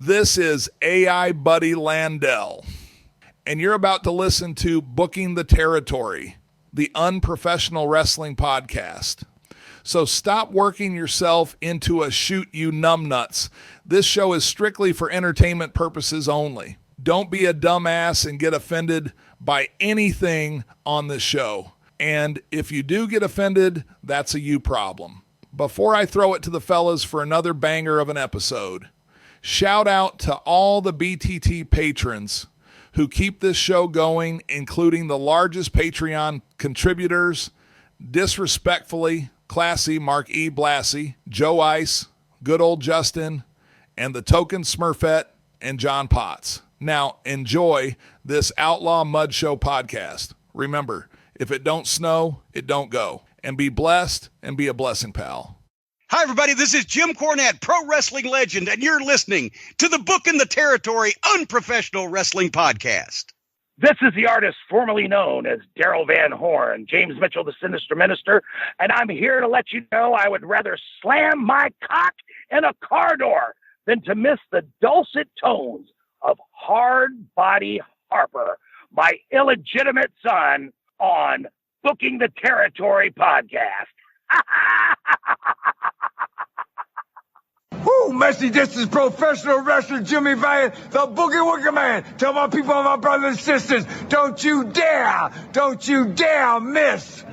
This is AI Buddy Landell, and you're about to listen to Booking the Territory, the unprofessional wrestling podcast. So stop working yourself into a shoot you numbnuts. This show is strictly for entertainment purposes only. Don't be a dumbass and get offended by anything on this show. And if you do get offended, that's a you problem. Before I throw it to the fellas for another banger of an episode, shout out to all the BTT patrons who keep this show going, including the largest Patreon contributors, Disrespectfully, Classy, Mark E. Blassie, Joe Ice, Good Old Justin, and the Token Smurfette and John Potts. Now, enjoy this Outlaw Mud Show podcast. Remember, if it don't snow, it don't go. And be blessed and be a blessing, pal. Hi, everybody. This is Jim Cornette, pro wrestling legend, and you're listening to the Booking the Territory Unprofessional Wrestling Podcast. This is the artist formerly known as Daryl Van Horn, James Mitchell, the Sinister Minister, and I'm here to let you know I would rather slam my cock in a car door than to miss the dulcet tones of Hard Body Harper, my illegitimate son, on Booking the Territory podcast. Woo, Messi, this is professional wrestler Jimmy Valiant, the Boogie Woogie Man. Tell my people, my brothers and sisters, don't you dare miss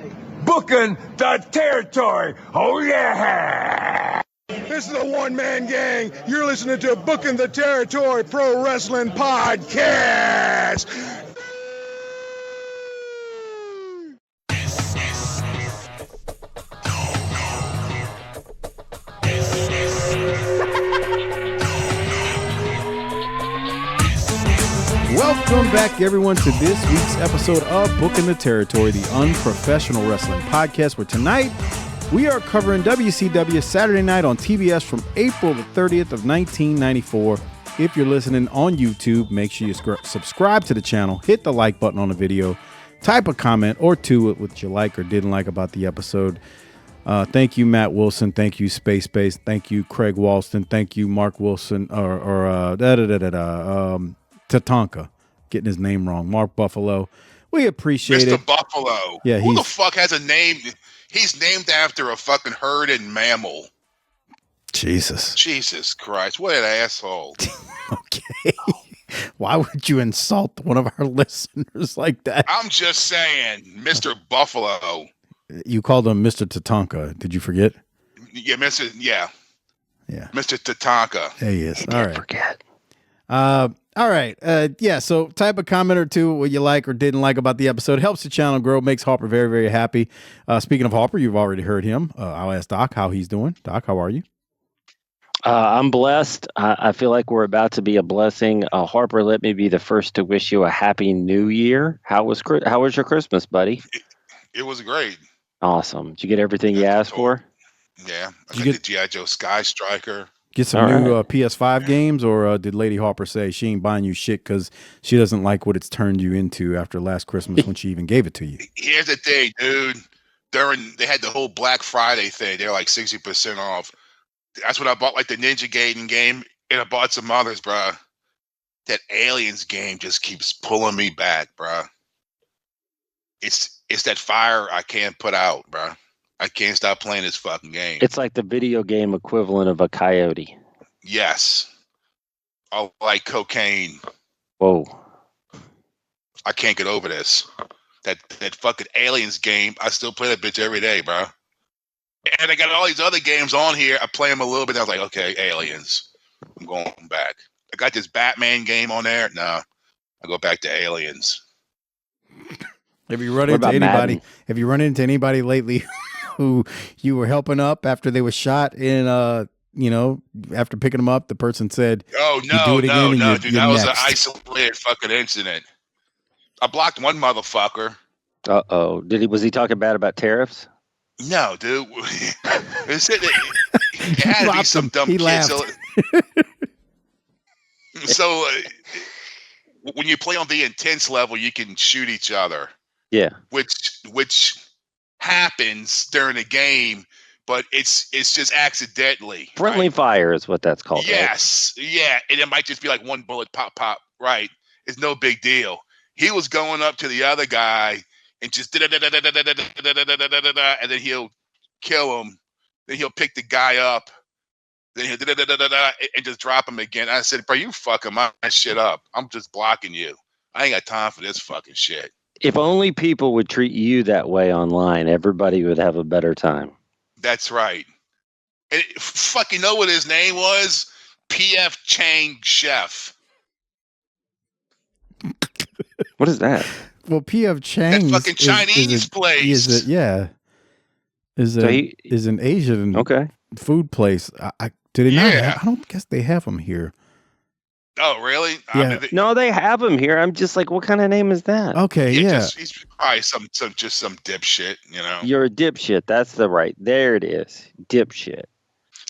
Booking the Territory. Oh, yeah. This is a one-man gang. You're listening to Booking the Territory Pro Wrestling Podcast. Welcome back, everyone, to this week's episode of Booking the Territory, the unprofessional wrestling podcast, where tonight we are covering WCW Saturday Night on TBS from April the 30th of 1994. If you're listening on YouTube, make sure you subscribe to the channel, hit the like button on the video, type a comment or two with what you like or didn't like about the episode. Thank you, Matt Wilson. Thank you, Space Base. Thank you, Craig Walston. Thank you, Mark Wilson, Tatanka, getting his name wrong. Mark Buffalo. We appreciate it. Mr. Buffalo. Yeah, who the fuck has a name? He's named after a fucking herded mammal. Jesus Christ. What an asshole. Okay. Why would you insult one of our listeners like that? I'm just saying, Mr. Buffalo. You called him Mr. Tatanka. Did you forget? Yeah, Yeah. Mr. Tatanka. There he is. All right. Forget. All right. Yeah. So type a comment or two what you like or didn't like about the episode. Helps the channel grow. Makes Harper very, very happy. Speaking of Harper, you've already heard him. I'll ask Doc how he's doing. Doc, how are you? I'm blessed. I feel like we're about to be a blessing. Harper, let me be the first to wish you a happy new year. How was your Christmas, buddy? It was great. Awesome. Did you get everything you asked for? Yeah. I got the G.I. Joe Sky Striker. Get some new PS5 games, or did Lady Harper say she ain't buying you shit because she doesn't like what it's turned you into after last Christmas when she even gave it to you? Here's the thing, dude. They had the whole Black Friday thing. They're like 60% off. That's when I bought like the Ninja Gaiden game, and I bought some others, bro. That Aliens game just keeps pulling me back, bro. It's that fire I can't put out, bro. I can't stop playing this fucking game. It's like the video game equivalent of a coyote. Yes. I like cocaine. Whoa. I can't get over this. That fucking Aliens game, I still play that bitch every day, bro. And I got all these other games on here. I play them a little bit. I was like, okay, Aliens. I'm going back. I got this Batman game on there. Nah, I go back to Aliens. Have you run into anybody? Have you run into anybody lately who you were helping up after they were shot in? After picking them up, the person said, "Oh no, dude, that was an isolated fucking incident." I blocked one motherfucker. Uh-oh. Was he talking bad about tariffs? No, dude. It had to be some dumb kid. So when you play on the intense level, you can shoot each other. Yeah. Which happens during the game, but it's just accidentally. Friendly right? fire is what that's called. Yes, yeah, and it might just be like one bullet, pop, pop. Right, it's no big deal. He was going up to the other guy and just and then he'll kill him. Then he'll pick the guy up. Then he'll and just drop him again. I said, bro, you fucking my shit up. I'm just blocking you. I ain't got time for this fucking shit. If only people would treat you that way online, everybody would have a better time. That's right. And fucking know what his name was? P.F. Chang Chef. What is that? Well, P.F. Chang's that fucking Chinese place. Is an Asian food place. Do they not have, I don't guess they have them here. Oh, really? Yeah. No, they have them here. I'm just like, what kind of name is that? Okay, yeah. He's probably some dipshit, you know. You're a dipshit. That's there it is. Dipshit.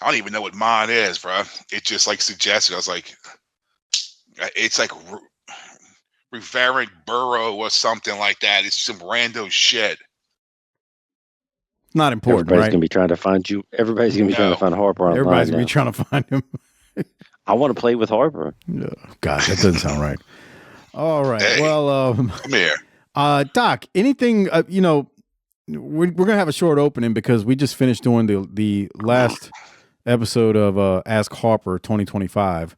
I don't even know what mine is, bro. It just like suggested. I was like, it's like Reverend Burrow or something like that. It's some rando shit. Not important, Everybody's right? gonna be trying to find you. Everybody's gonna be trying to find Harper online. Everybody's gonna be trying to find him. I want to play with Harper. Oh, God, that doesn't sound right. All right. Hey, well, come here. Doc, anything, we're going to have a short opening because we just finished doing the last episode of Ask Harper 2025,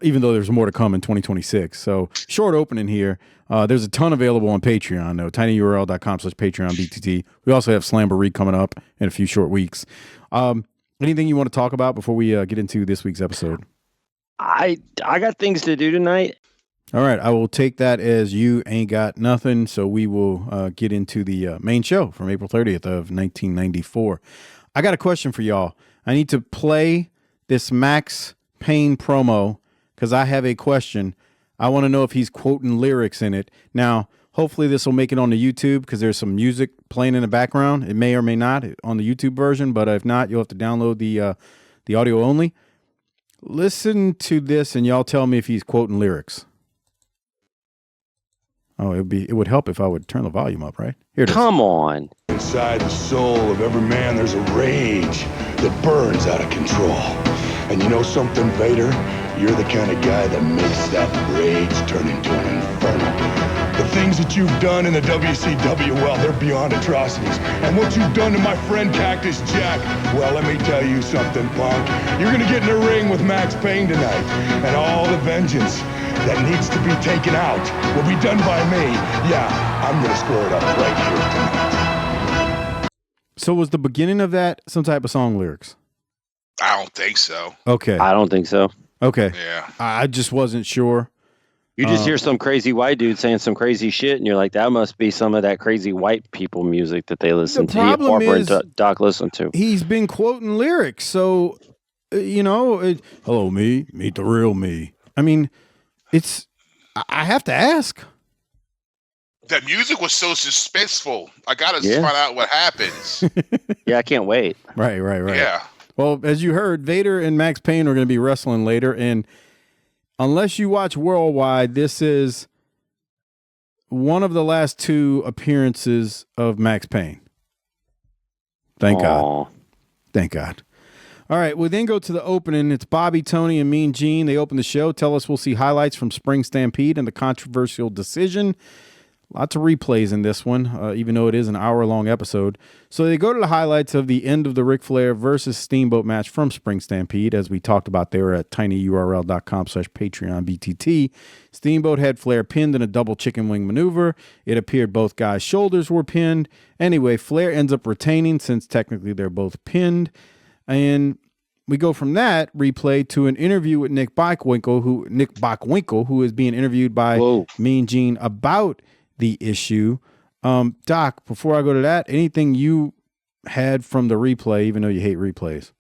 even though there's more to come in 2026. So short opening here. There's a ton available on Patreon, though. tinyurl.com/PatreonBTT. We also have Slamboree coming up in a few short weeks. Anything you want to talk about before we get into this week's episode? I got things to do tonight. All right, I will take that as you ain't got nothing, so we will get into the main show from April 30th of 1994. I got a question for y'all. I need to play this Max Payne promo because I have a question. I want to know if he's quoting lyrics in it. Now, hopefully this will make it on the YouTube because there's some music playing in the background. It may or may not on the YouTube version, but if not, you'll have to download the audio only. Listen to this and y'all tell me if he's quoting lyrics. Oh, it would help if I would turn the volume up, right? Here it is. Come on. Inside the soul of every man, there's a rage that burns out of control. And you know something, Vader? You're the kind of guy that makes that rage turn into an inferno. The things that you've done in the WCW, well, they're beyond atrocities. And what you've done to my friend Cactus Jack, well, let me tell you something, punk. You're going to get in the ring with Max Payne tonight. And all the vengeance that needs to be taken out will be done by me. Yeah, I'm going to square it up right here tonight. So was the beginning of that some type of song lyrics? I don't think so. Okay. I don't think so. Okay. Yeah. I just wasn't sure. You just hear some crazy white dude saying some crazy shit, and you're like, that must be some of that crazy white people music that they listen to. Harper and Doc listen to. He's been quoting lyrics, so hello me, meet the real me. I mean, I have to ask. That music was so suspenseful. I gotta find out what happens. Yeah, I can't wait. Right. Yeah. Well, as you heard, Vader and Max Payne are going to be wrestling later, and unless you watch Worldwide, this is one of the last two appearances of Max Payne. Thank God. Thank God. All right, we then go to the opening. It's Bobby, Tony, and Mean Gene. They open the show, tell us we'll see highlights from Spring Stampede and the controversial decision. Lots of replays in this one, even though it is an hour-long episode. So they go to the highlights of the end of the Ric Flair versus Steamboat match from Spring Stampede, as we talked about there at tinyurl.com/PatreonBTT. Steamboat had Flair pinned in a double chicken wing maneuver. It appeared both guys' shoulders were pinned. Anyway, Flair ends up retaining since technically they're both pinned. And we go from that replay to an interview with Nick Bockwinkel, who is being interviewed by Mean Gene about the issue. Doc, before I go to that, anything you had from the replay, even though you hate replays?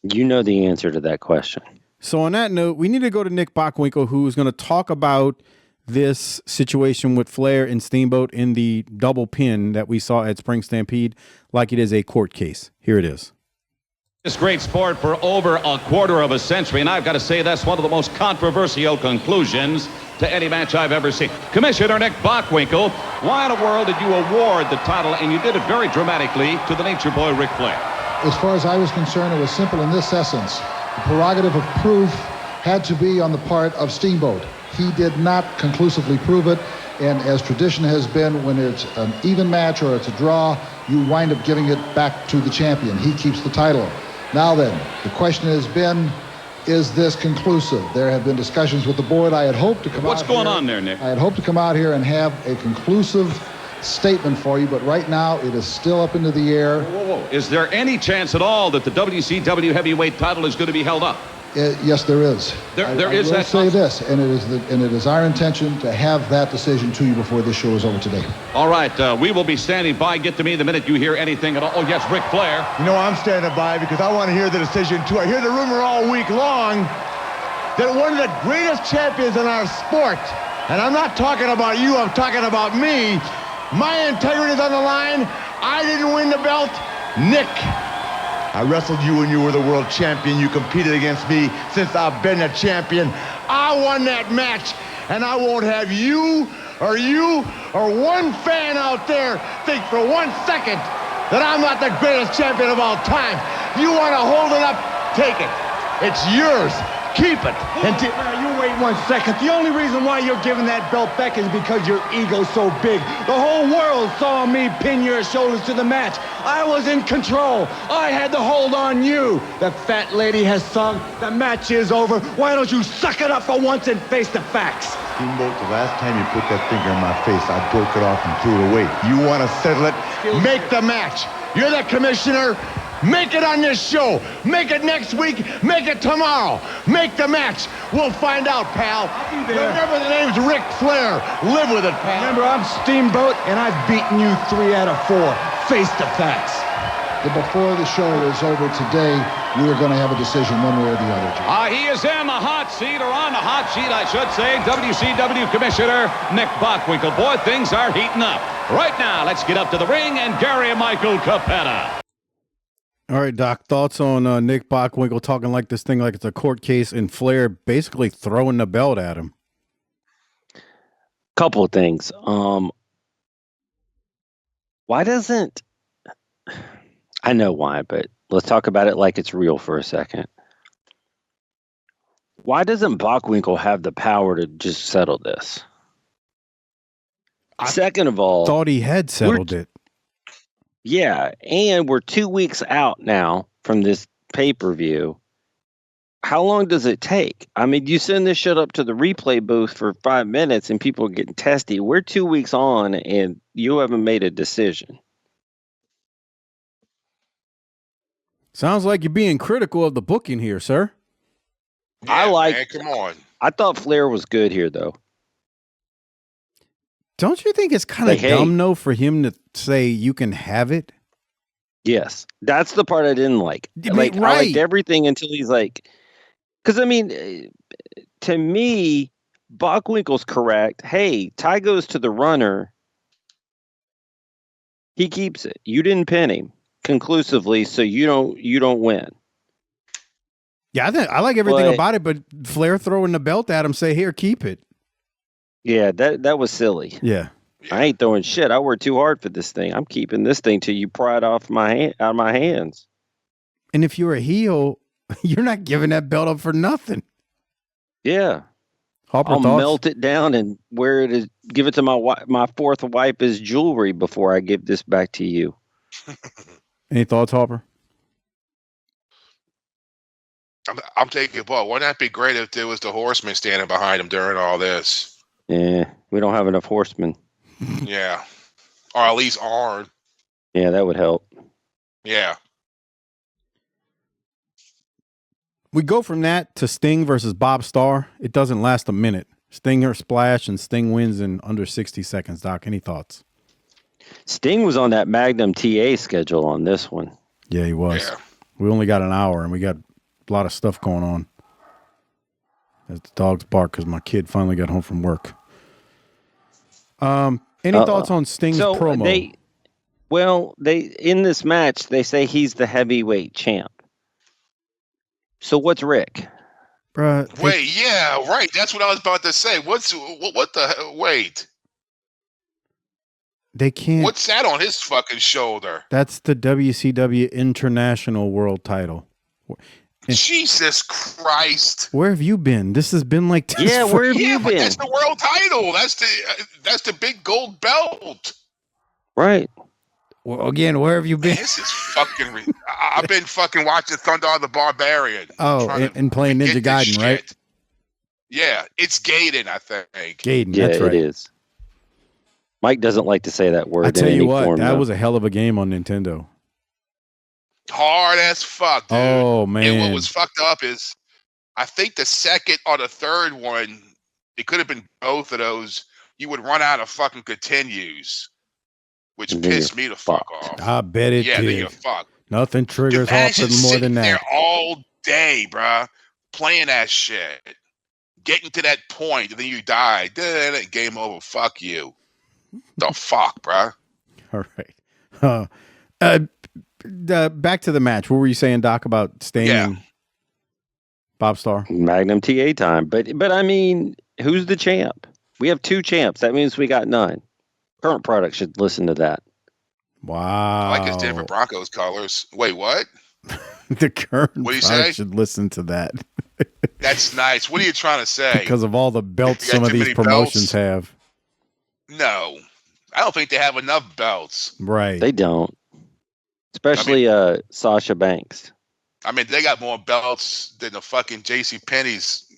You know the answer to that question. So on that note, we need to go to Nick Bockwinkel, who is going to talk about this situation with Flair and Steamboat in the double pin that we saw at Spring Stampede, like it is a court case. Here it is. This great sport for over a quarter of a century, and I've got to say that's one of the most controversial conclusions to any match I've ever seen. Commissioner Nick Bockwinkel, why in the world did you award the title, and you did it very dramatically, to the Nature Boy Ric Flair? As far as I was concerned, it was simple in this essence. The prerogative of proof had to be on the part of Steamboat. He did not conclusively prove it, and as tradition has been, when it's an even match or it's a draw, you wind up giving it back to the champion. He keeps the title. Now then, the question has been, is this conclusive? There have been discussions with the board. I had hoped to come What's going on there, Nick? I had hoped to come out here and have a conclusive statement for you, but right now it is still up into the air. Whoa. Is there any chance at all that the WCW heavyweight title is going to be held up? Yes, there is. There is I will that say this, and it is our intention to have that decision to you before this show is over today. All right, we will be standing by. Get to me the minute you hear anything at all. Oh, yes, Ric Flair. You know, I'm standing by because I want to hear the decision, too. I hear the rumor all week long that one of the greatest champions in our sport, and I'm not talking about you, I'm talking about me, my integrity is on the line. I didn't win the belt. Nick, I wrestled you when you were the world champion. You competed against me since I've been a champion. I won that match, and I won't have you or one fan out there think for 1 second that I'm not the greatest champion of all time. You want to hold it up, take it. It's yours. Keep it. You wait 1 second. The only reason why you're giving that belt back is because your ego's so big. The whole world saw me pin your shoulders to the match. I was in control. I had to hold on you. The fat lady has sung. The match is over. Why don't you suck it up for once and face the facts? Steamboat, the last time you put that finger in my face, I broke it off and threw it away. You want to settle it? Make the match. You're the commissioner. Make it on this show. Make it next week. Make it tomorrow. Make the match. We'll find out, pal. Remember, the name's Ric Flair. Live with it, pal. Remember, I'm Steamboat, and I've beaten you 3 out of 4. Face the facts. Before the show is over today, we are going to have a decision one way or the other. He is in the hot seat, or on the hot seat, I should say, WCW Commissioner Nick Bockwinkel. Boy, things are heating up. Right now, let's get up to the ring and Gary Michael Capetta. All right, Doc, thoughts on Nick Bockwinkel talking like this thing like it's a court case and Flair basically throwing the belt at him? Couple of things. Why doesn't... I know why, but let's talk about it like it's real for a second. Why doesn't Bockwinkel have the power to just settle this? Second of all... thought he had settled it. Yeah, and we're 2 weeks out now from this pay-per-view. How long does it take? I mean, you send this shit up to the replay booth for 5 minutes and people are getting testy. We're 2 weeks on and you haven't made a decision. Sounds like you're being critical of the booking here, sir. Yeah, man, come on. I thought Flair was good here, though. Don't you think it's kind of dumb, though, for him to say you can have it? Yes. That's the part I didn't like. I liked everything until he's like... Because, I mean, to me, Bockwinkel's correct. Hey, tie goes to the runner. He keeps it. You didn't pin him conclusively, so you don't win. Yeah, I like everything about it, but Flair throwing the belt at him, say, here, keep it. Yeah, that was silly. Yeah. I ain't throwing shit. I worked too hard for this thing. I'm keeping this thing till you pry it out of my hands. And if you're a heel, you're not giving that belt up for nothing. Yeah. Harper, I'll thoughts? melt it down and wear it give it to my fourth wife as jewelry before I give this back to you. Any thoughts, Harper? I'm taking Paul. Wouldn't that be great if there was the Horseman standing behind him during all this? Yeah, we don't have enough horsemen. Yeah. Or at least Arn. Yeah, that would help. Yeah. We go from that to Sting versus Bob Starr. It doesn't last a minute. Stinger splash and Sting wins in under 60 seconds. Doc, any thoughts? Sting was on that Magnum TA schedule on this one. Yeah, he was. Yeah. We only got an hour and we got a lot of stuff going on. As the dogs bark because my kid finally got home from work. Any thoughts on Sting's promo? They in this match they say he's the heavyweight champ. So what's Rick? Wait, yeah, right. That's what I was about to say. What the wait? They can't. What's that on his fucking shoulder? That's the WCW International World Title. Jesus Christ! Where have you been? This has been like this. Yeah, where have you been? That's the world title. That's the big gold belt. Right. Well, again, where have you been? This is fucking. I've been fucking watching Thunder the Barbarian. Oh, and playing Ninja Gaiden, right? Yeah, it's Gaiden, I think. Gaiden, Yeah, that's right. it is. Mike doesn't like to say that word. I tell in you any what, form, that though. was a hell of a game on Nintendo. Hard as fuck, dude. Oh man! And what was fucked up is, I think the second or the third one, it could have been both of those. You would run out of fucking continues, which pissed me the fuck off. I bet it did. did. You're fucked. Nothing triggers Imagine Harper more sitting than there that. all day, bruh, playing that shit, getting to that point, and then you die. Then game over. Fuck you. The fuck, bruh. All right. Back to the match. What were you saying, Doc, about Sting and Bob Starr? Magnum TA time. But I mean, who's the champ? We have 2 champs. That means we got 9. Current product should listen to that. Wow. I like his Denver Broncos colors. Wait, what? The current What do you product say? should listen to that. That's nice. What are you trying to say? Because of all the belts You got some of too these many promotions belts? have. No. I don't think they have enough belts. Right. They don't. Especially Sasha Banks. I mean, they got more belts than the fucking JCPenney's,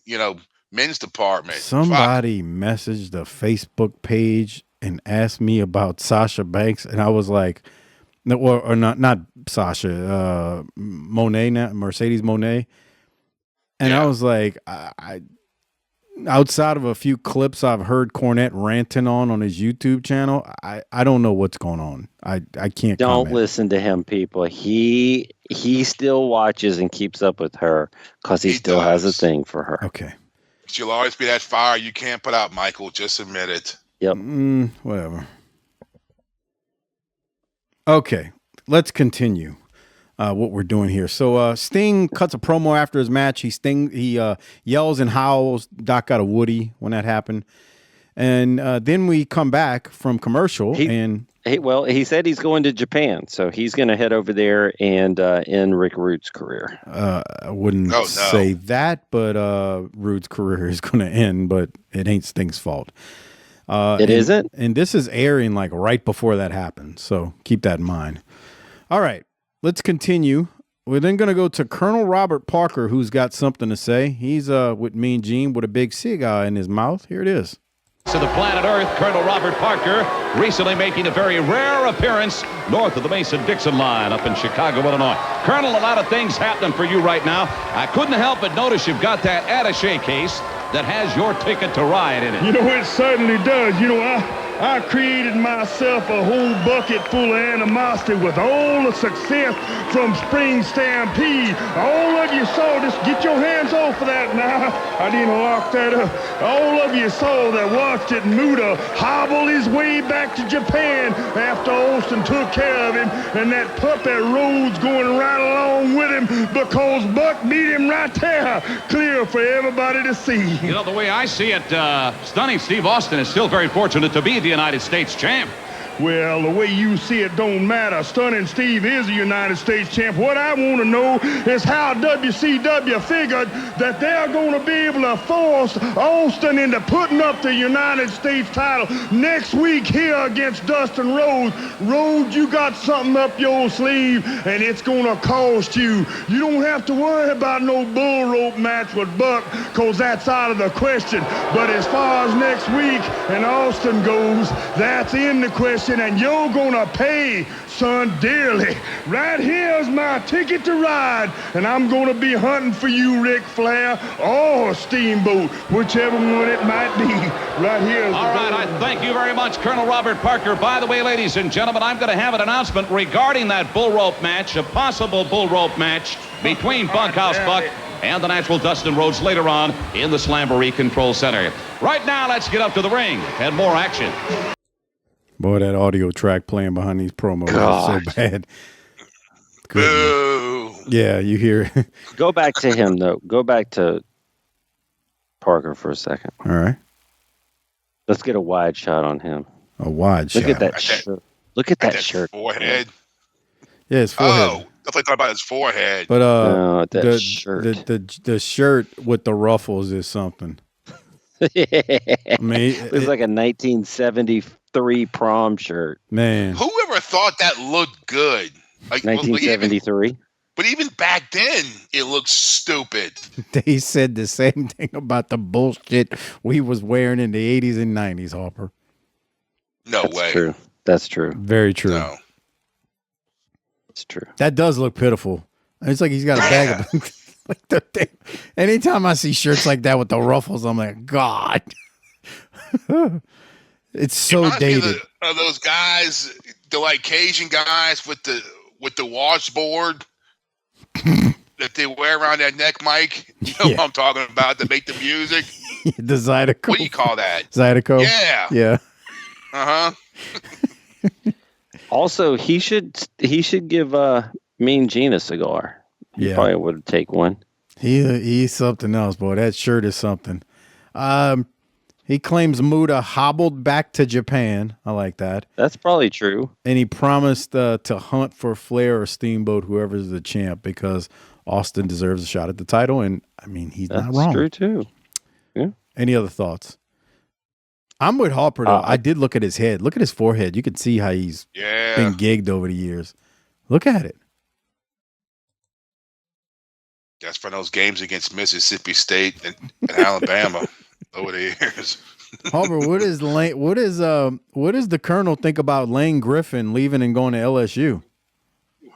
men's department. Somebody messaged the Facebook page and asked me about Sasha Banks, and I was like, no, or not Sasha, Monet, Mercedes Monet. And I was like, I outside of a few clips I've heard Cornette ranting on his YouTube channel, I don't know what's going on. I can't. Don't comment. listen to him, people. He still watches and keeps up with her because he still has a thing for her. Okay. She'll always be that fire you can't put out, Michael. Just admit it. Yep. Whatever. Okay, let's continue what we're doing here. So Sting cuts a promo after his match. He yells and howls. Doc got a Woody when that happened. And then we come back from commercial he said he's going to Japan, so he's going to head over there and end Rick Rude's career. I wouldn't say that, but Rude's career is going to end, but it ain't Sting's fault. It isn't? And this is airing like right before that happened, so keep that in mind. All right, let's continue. We're then going to go to Colonel Robert Parker, who's got something to say. He's with Mean Gene with a big cigar in his mouth. Here it is. To the planet Earth, Colonel Robert Parker, recently making a very rare appearance north of the Mason-Dixon line up in Chicago, Illinois. Colonel, a lot of things happening for you right now. I couldn't help but notice you've got that attaché case that has your ticket to ride in it. It certainly does. I created myself a whole bucket full of animosity with all the success from Spring Stampede. All of you saw this. Get your hands off of that now. I didn't lock that up. All of you saw that watched it Muda hobble his way back to Japan after Austin took care of him, and that puppet Rhodes going right along with him because Buck beat him right there. Clear for everybody to see. The way I see it, Stunning Steve Austin is still very fortunate to be the United States champ. Well, the way you see it don't matter. Stunning Steve is a United States champ. What I want to know is how WCW figured that they're going to be able to force Austin into putting up the United States title next week here against Dustin Rhodes. Rhodes, you got something up your sleeve, and it's going to cost you. You don't have to worry about no bull rope match with Buck, because that's out of the question. But as far as next week and Austin goes, that's in the question. And you're gonna pay, son, dearly. Right here's my ticket to ride, and I'm gonna be hunting for you, Ric Flair, or Steamboat, whichever one it might be. Right here. All right, I thank you very much, Colonel Robert Parker. By the way, ladies and gentlemen, I'm going to have an announcement regarding that bull rope match, a possible bull rope match between Bunkhouse Buck and the natural Dustin Rhodes later on in the Slamboree Control Center. Right now, let's get up to the ring and more action. Boy, that audio track playing behind these promos is so bad. Boo. Yeah, you hear it. Go back to him, though. Go back to Parker for a second. All right. Let's get a wide shot on him. A wide shot. Look at that shirt. Look at that shirt. Forehead. Yeah, his forehead. Oh, I thought about his forehead. But No, that the shirt. the shirt with the ruffles is something. I mean, looks like a 1973 prom shirt. Man, Whoever thought that looked good? Like 1973. But even back then, it looked stupid. They said the same thing about the bullshit we was wearing in the 80s and 90s, Harper. No way. True. That's true. Very true. No. It's true. That does look pitiful. It's like he's got a bag of like the thing. Anytime I see shirts like that with the ruffles, I'm like, God. It's so dated. Those guys, the like Cajun guys with the washboard that they wear around their neck, Mike. You know what I'm talking about, to make the music. The Zydeco. What do you call that? Zydeco. Yeah. Yeah. Uh-huh. Also, he should give Mean Gene a cigar. He probably would take one. He's something else, boy. That shirt is something. He claims Muta hobbled back to Japan. I like that. That's probably true. And he promised to hunt for Flair or Steamboat, whoever's the champ, because Austin deserves a shot at the title. And I mean, he's not wrong. That's true too. Yeah. Any other thoughts? I'm with Harper though. I did look at his head. Look at his forehead. You can see how he's been gigged over the years. Look at it. That's for those games against Mississippi State and Alabama over the years. Harper, what does the Colonel think about Lane Griffin leaving and going to LSU?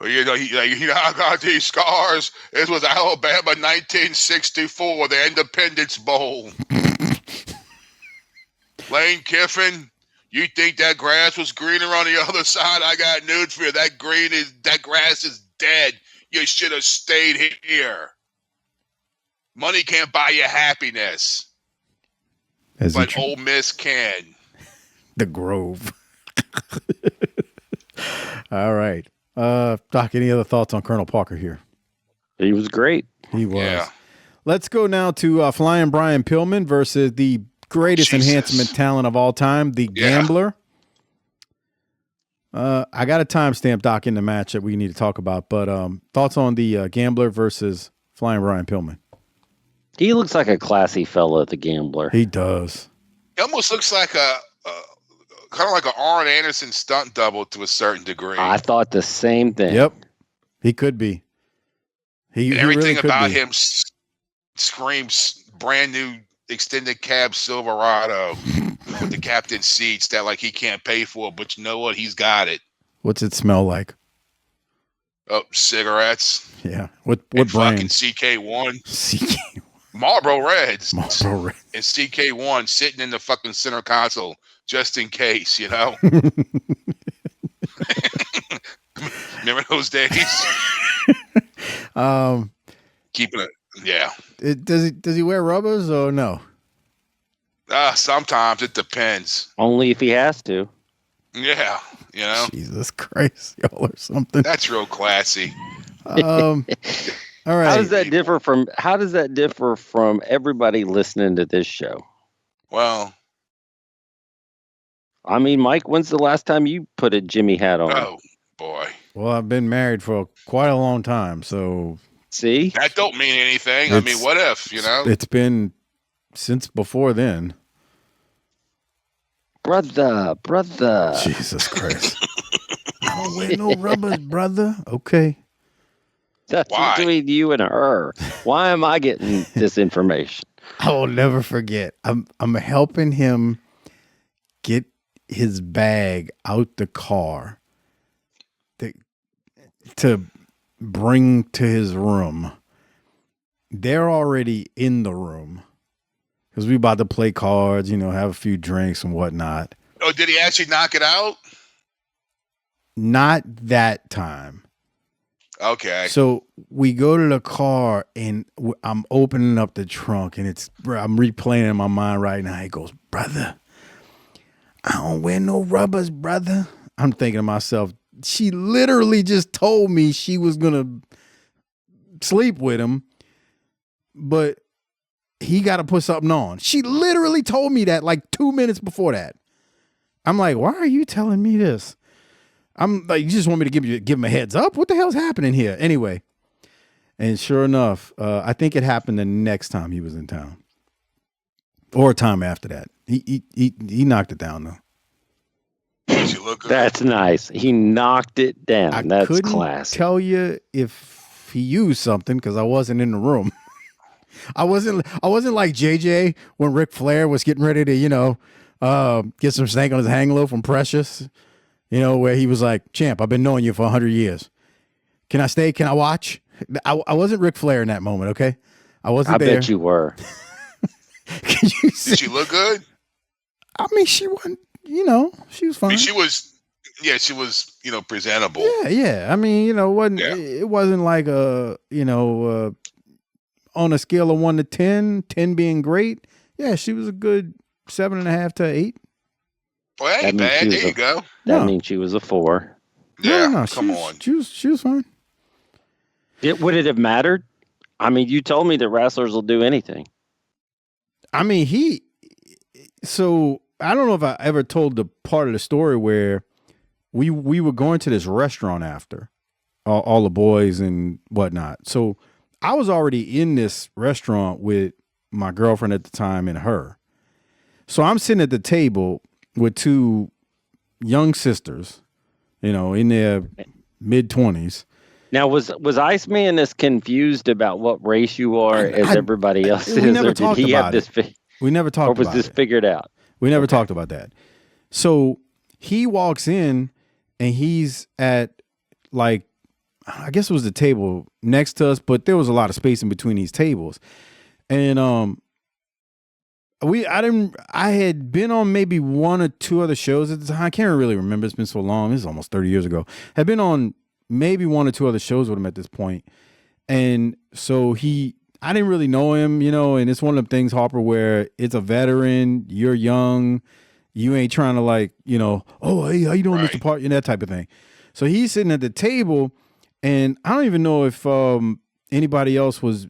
Well, you know, I got these scars. This was Alabama 1964, the Independence Bowl. Lane Kiffin, you think that grass was greener on the other side? I got news for you. That grass is dead. You should have stayed here. Money can't buy you happiness. But Ole Miss can. The Grove. All right. Doc, any other thoughts on Colonel Parker here? He was great. He was. Yeah. Let's go now to Flying Brian Pillman versus the greatest enhancement talent of all time, the Gambler. I got a timestamp, Doc, in the match that we need to talk about, but thoughts on the Gambler versus Flying Brian Pillman? He looks like a classy fella, the Gambler. He does. He almost looks like kind of like an Arn Anderson stunt double to a certain degree. I thought the same thing. Yep, he could be. Everything really about be. him screams brand new extended cab Silverado with the captain seats that like he can't pay for, but you know what? He's got it. What's it smell like? Oh, cigarettes. Yeah. What and brand? fucking CK1. CK1. Marlboro Reds. Marlboro Reds. And CK1 sitting in the fucking center console just in case, you know? Remember those days? Keeping it, yeah. Does he wear rubbers or no? Sometimes it depends. Only if he has to. Yeah, you know. Jesus Christ, y'all or something. That's real classy. All right. How does that differ from everybody listening to this show? Well, I mean, Mike, when's the last time you put a Jimmy hat on? Oh boy. Well, I've been married for quite a long time, so see, that don't mean anything. I mean, what if, you know? It's been since before then. Brother. Jesus Christ. I don't wear no rubbers, brother. Okay. That's between you and her. Why am I getting this information? I will never forget. I'm helping him get his bag out the car to bring to his room. They're already in the room because we about to play cards, have a few drinks and whatnot. Oh, did he actually knock it out? Not that time. Okay. So we go to the car and I'm opening up the trunk and I'm replaying in my mind right now. He goes, brother, I don't wear no rubbers, brother. I'm thinking to myself, she literally just told me she was going to sleep with him, but he got to put something on. She literally told me that like 2 minutes before that. I'm like, why are you telling me this? I'm like, you just want me to give him a heads up? What the hell's happening here? Anyway, and sure enough, I think it happened the next time he was in town, or a time after that. He knocked it down though. You look good. That's nice. He knocked it down. That's couldn't classic. Tell you if he used something because I wasn't in the room. I wasn't like JJ when Ric Flair was getting ready to get some snake on his hang low from Precious. Where he was like, champ, I've been knowing you for 100 years. Can I stay? Can I watch? I wasn't Ric Flair in that moment, okay? I wasn't there. I bet you were. Can you see? Did she look good? I mean, she wasn't, she was fine. She was presentable. Yeah. I mean, it wasn't like on a scale of 1 to 10, 10 being great. Yeah, she was a good 7.5 to 8. Well, that ain't bad. There you go. That means she was a 4. Yeah, no, come on. She was fine. Would it have mattered? I mean, you told me that wrestlers will do anything. I mean, so I don't know if I ever told the part of the story where we were going to this restaurant after all the boys and whatnot. So I was already in this restaurant with my girlfriend at the time and her. So I'm sitting at the table with 2 young sisters, in their mid-20s. Now, was Iceman as confused about what race you are as everybody else is? We never or did talked he about have this? We never talked about it. Or was this figured out? We never talked about that. So he walks in and he's at I guess it was the table next to us, but there was a lot of space in between these tables. And I had been on maybe 1 or 2 other shows at the time. I can't really remember. It's been so long. This is almost 30 years ago. Had been on maybe 1 or 2 other shows with him at this point. And so I didn't really know him, and it's one of them things, Harper, where it's a veteran, you're young, you ain't trying to oh, hey, how you doing, Mr. Park, that type of thing. So he's sitting at the table, and I don't even know if anybody else was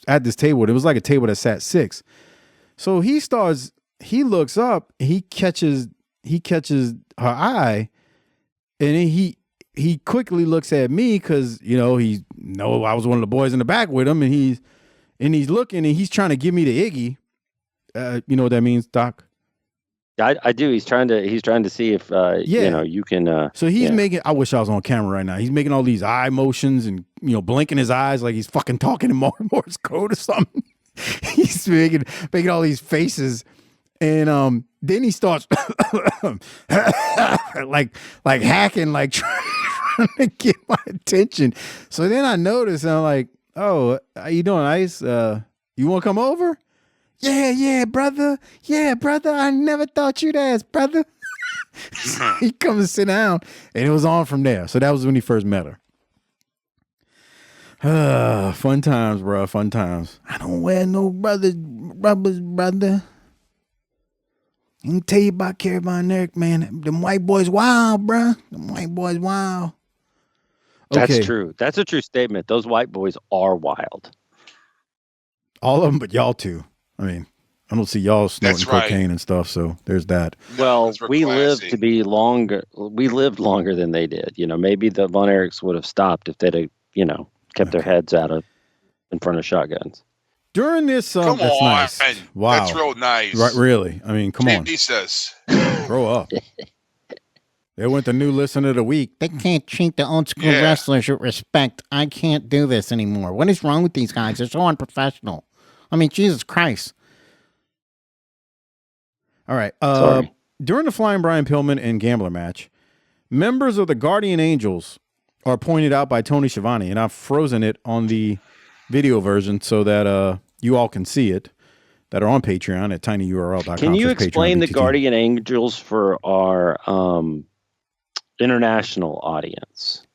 at this table. It was like a table that sat 6. So he looks up, and he catches her eye, and then he quickly looks at me because I was one of the boys in the back with him, and he's looking and he's trying to give me the Iggy. You know what that means, Doc? I do. He's trying to see if you can. So he's making. I wish I was on camera right now. He's making all these eye motions and blinking his eyes like he's fucking talking in Morse code or something. He's making all these faces, and then he starts like hacking, like trying to get my attention. So then I notice, and I'm like, "Oh, how you doing, Ice? You want to come over?" Yeah, brother. Yeah, brother. I never thought you'd ask, brother. So he comes and sit down, and it was on from there. So that was when he first met her. Fun times, bro. Fun times. I don't wear no rubbers, brother. I can tell you about Carabine Eric, man. Them white boys wild, bro. Them white boys wild. Okay. That's true. That's a true statement. Those white boys are wild. All of them, but y'all too. I mean, I don't see y'all snorting cocaine and stuff, so there's that. Well, we lived to be longer. We lived longer than they did. Maybe the Von Erichs would have stopped if they'd have, kept their heads out in front of shotguns. During this, come that's on, nice. Wow, that's real nice. Right? Really? I mean, come on. Jesus, grow up. They went the new listener of the week. They can't treat the old school wrestlers with respect. I can't do this anymore. What is wrong with these guys? They're so unprofessional. I mean, Jesus Christ. All right. During the Flying Brian Pillman and Gambler match, members of the Guardian Angels are pointed out by Tony Schiavone, and I've frozen it on the video version so that you all can see it, that are on Patreon at tinyurl.com. Can you explain the Guardian Angels for our international audience?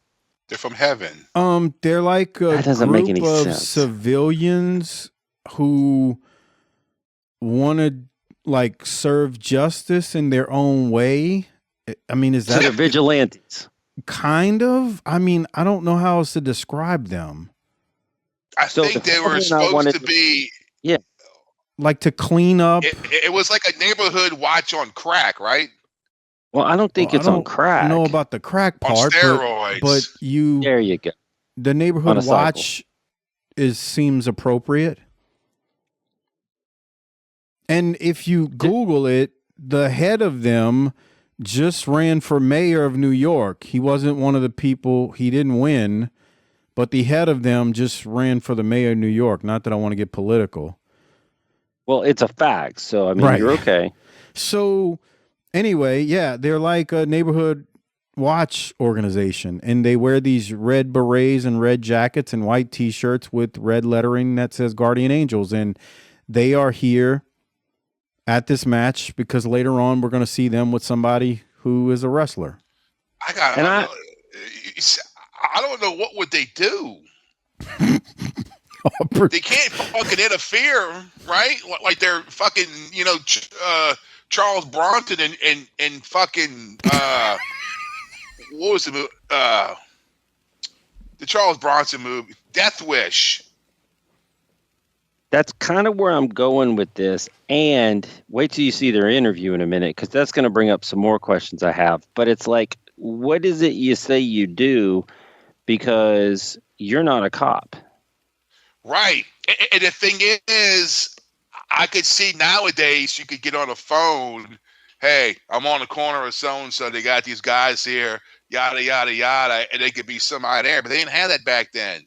They're from heaven. They're like a that doesn't group make any of sense. Civilians who want to serve justice in their own way. I mean, is that so they're vigilantes? Kind of. I mean, I don't know how else to describe them. I think they were supposed to be. Yeah. Like to clean up. It was like a neighborhood watch on crack, right? Well, I don't think it's on crack. I don't know about the crack part. On steroids. But there you go. The neighborhood watch seems appropriate. And if you Google it, the head of them just ran for mayor of New York. He wasn't one of the people. He didn't win, but the head of them just ran for the mayor of New York. Not that I want to get political. Well, it's a fact. So, I mean, you're okay. So, anyway, yeah, they're like a neighborhood watch organization, and they wear these red berets and red jackets and white T-shirts with red lettering that says Guardian Angels, and they are here at this match because later on we're going to see them with somebody who is a wrestler. I don't know what would they do. They can't fucking interfere, right? Like they're fucking, Charles Bronson and fucking what was the movie? The Charles Bronson movie, Death Wish. That's kind of where I'm going with this. And wait till you see their interview in a minute, because that's going to bring up some more questions I have. But it's like, what is it you say you do? Because you're not a cop. Right. And the thing is, I could see nowadays you could get on a phone. Hey, I'm on the corner of so-and-so. They got these guys here, yada, yada, yada. And they could be somebody there. But they didn't have that back then.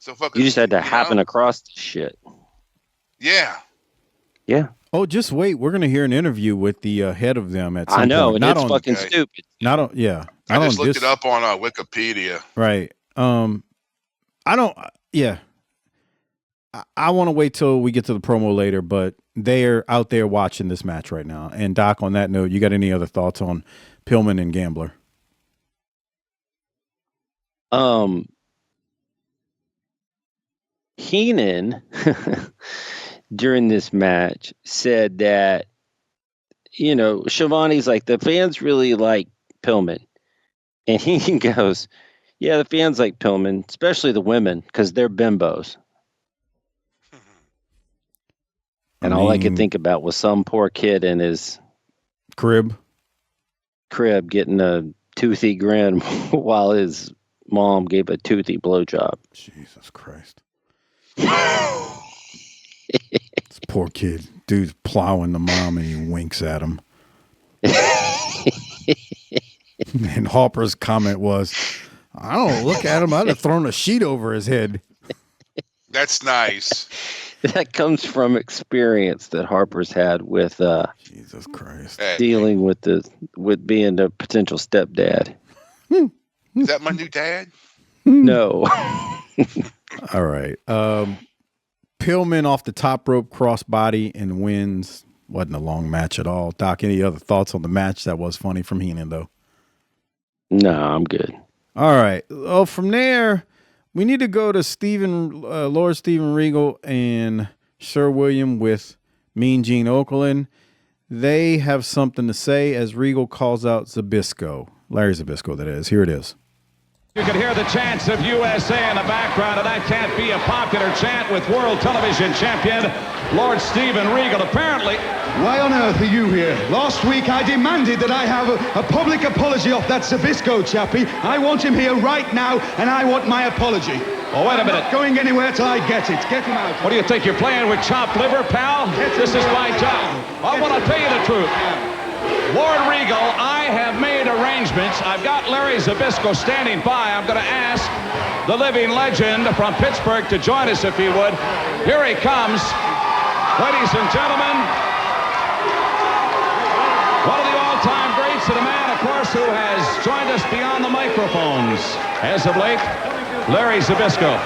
So fucking, you just had to happen across the shit. Yeah. Yeah. Oh, just wait. We're going to hear an interview with the head of them at some I know, point. and it's fucking stupid. Not on, yeah. I just looked it up on Wikipedia. Right. I don't, yeah. I want to wait till we get to the promo later, but they're out there watching this match right now. And Doc, on that note, you got any other thoughts on Pillman and Gambler? Heenan during this match said that, Schiavone's like, the fans really like Pillman. And he goes, yeah, the fans like Pillman, especially the women, because they're bimbos. And all I could think about was some poor kid in his crib getting a toothy grin while his mom gave a toothy blowjob. Jesus Christ. This poor kid. Dude's plowing the mom and he winks at him. And Harper's comment was, I don't look at him. I'd have thrown a sheet over his head. That's nice. That comes from experience that Harper's had with Jesus Christ, dealing with being a potential stepdad. Is that my new dad? No. All right. Pillman off the top rope crossbody and wins. Wasn't a long match at all. Doc, any other thoughts on the match? That was funny from Heenan, though. No, I'm good. All right. Oh, from there, we need to go to Lord Steven Regal and Sir William with Mean Gene Okerlund. They have something to say as Regal calls out Zbyszko. Larry Zbyszko, that is. Here it is. You can hear the chants of USA in the background, and that can't be a popular chant with world television champion Lord Steven Regal. Apparently, why on earth are you here? Last week I demanded that I have a public apology off that Zbyszko chappie. I want him here right now, and I want my apology. Oh, wait a minute. I'm not going anywhere till I get it. Get him out. What do you think? You're playing with chopped liver, pal? This is my job. I want to tell you the truth. Lord Regal, I have made arrangements. I've got Larry Zbyszko standing by. I'm going to ask the living legend from Pittsburgh to join us if he would. Here he comes. Ladies and gentlemen, one of the all-time greats and a man, of course, who has joined us beyond the microphones as of late, Larry Zbyszko.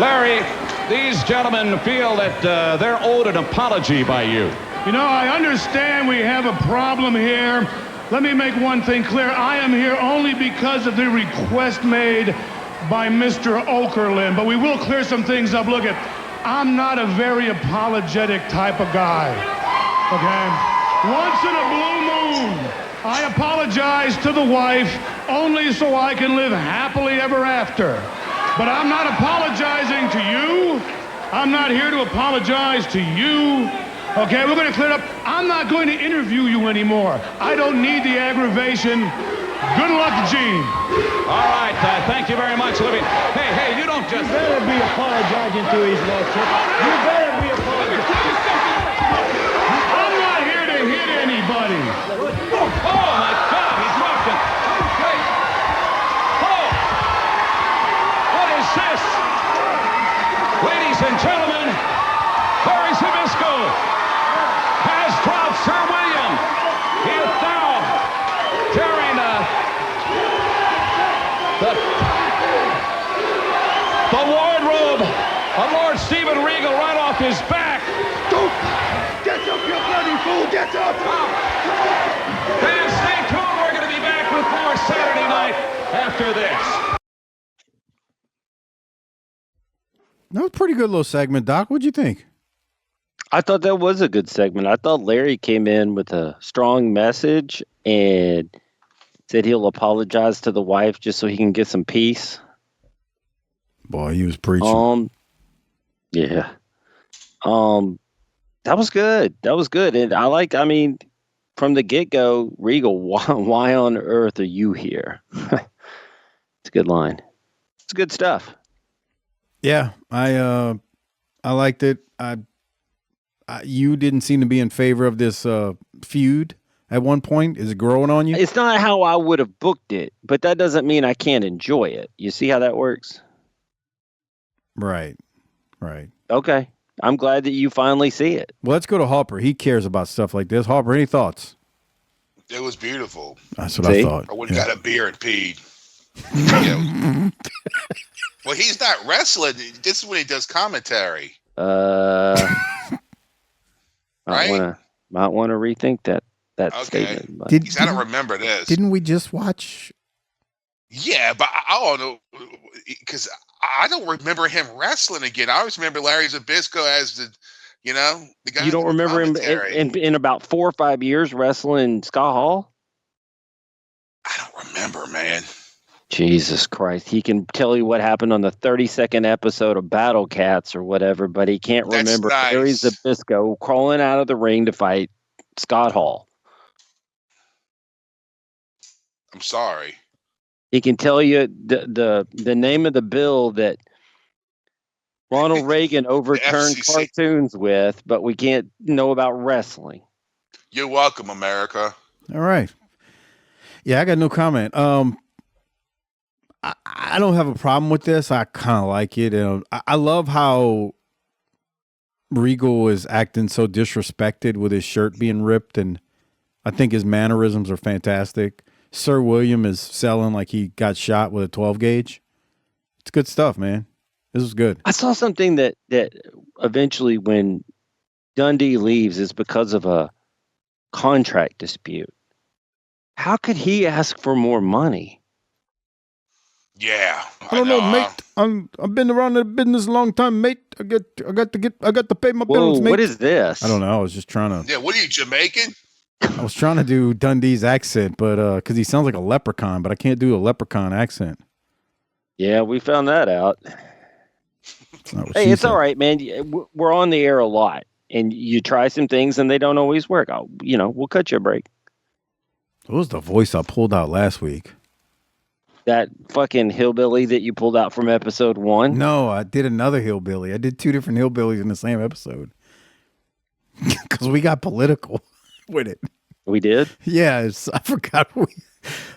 Larry, these gentlemen feel that they're owed an apology by you. You know, I understand we have a problem here. Let me make one thing clear. I am here only because of the request made by Mr. Okerlund, but we will clear some things up. Look, I'm not a very apologetic type of guy, okay? Once in a blue moon, I apologize to the wife only so I can live happily ever after. But I'm not apologizing to you. I'm not here to apologize to you. Okay, we're going to clear it up. I'm not going to interview you anymore. I don't need the aggravation. Good luck, Gene. All right, thank you very much, Libby. Hey, you don't just... You better be apologizing to his lordship. You better be apologizing. I'm not here to hit anybody. Oh, my God, he's walking. Wait. Oh! What is this? Ladies and gentlemen, Larry Zbyszko has dropped Sir William. He is now tearing the wardrobe of Lord Steven Regal right off his back. Get up, you bloody fool! Get up! And stay tuned. We're going to be back with more Saturday Night after this. That was a pretty good little segment, Doc. What'd you think? I thought that was a good segment. I thought Larry came in with a strong message and said he'll apologize to the wife just so he can get some peace. Boy, he was preaching. Yeah. That was good. That was good. And I mean, from the get-go, Regal, why on earth are you here? It's a good line. It's good stuff. Yeah, I liked it. You didn't seem to be in favor of this feud at one point. Is it growing on you? It's not how I would have booked it, but that doesn't mean I can't enjoy it. You see how that works? Right. Okay. I'm glad that you finally see it. Well, let's go to Harper. He cares about stuff like this. Harper, any thoughts? It was beautiful. That's what I thought. I would have got a beer and peed. Yeah. Well, he's not wrestling. This is when he does commentary. Might want to rethink that statement. But. I don't remember this. Didn't we just watch? Yeah, but I don't know because I don't remember him wrestling again. I always remember Larry Zbyszko as the guy. You don't remember him in about 4 or 5 years wrestling Scott Hall? I don't remember, man. Jesus Christ. He can tell you what happened on the 32nd episode of Battle Cats or whatever, but he can't remember Larry Zbyszko crawling out of the ring to fight Scott Hall. I'm sorry. He can tell you the name of the bill that Ronald Reagan overturned cartoons with, but we can't know about wrestling. You're welcome, America. All right. Yeah, I got no comment. I don't have a problem with this. I kind of like it. I love how Regal is acting so disrespected with his shirt being ripped, and I think his mannerisms are fantastic. Sir William is selling like he got shot with a 12 gauge. It's good stuff, man. This was good. I saw something that eventually when Dundee leaves is because of a contract dispute. How could he ask for more money? Yeah, I don't know, mate. I've been around the business a long time, mate. I got to pay my bills, mate. What is this? I don't know. I was just trying to. Yeah, what are you, Jamaican? I was trying to do Dundee's accent, but because he sounds like a leprechaun, but I can't do a leprechaun accent. Yeah, we found that out. Hey, it's all right, man. We're on the air a lot, and you try some things, and they don't always work. We'll cut you a break. What was the voice I pulled out last week? That fucking hillbilly that you pulled out from episode 1? No, I did another hillbilly. I did 2 different hillbillies in the same episode. Because we got political with it. We did? Yeah, I forgot.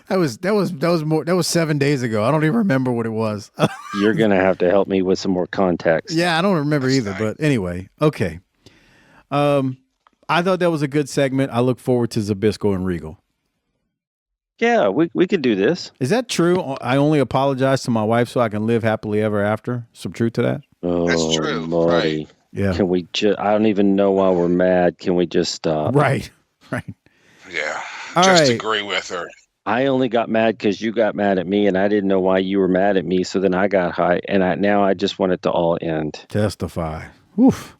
That was 7 days ago. I don't even remember what it was. You're gonna have to help me with some more context. Yeah, I don't remember either. But anyway, okay. I thought that was a good segment. I look forward to Zbyszko and Regal. Yeah, we could do this. Is that true? I only apologize to my wife so I can live happily ever after. Some truth to that? Oh, that's true. Marty. Right. Yeah. Can we I don't even know why we're mad. Can we just stop? Right. Yeah. All just right. agree with her. I only got mad because you got mad at me, and I didn't know why you were mad at me. So then I got high, and now I just want it to all end. Testify. Oof.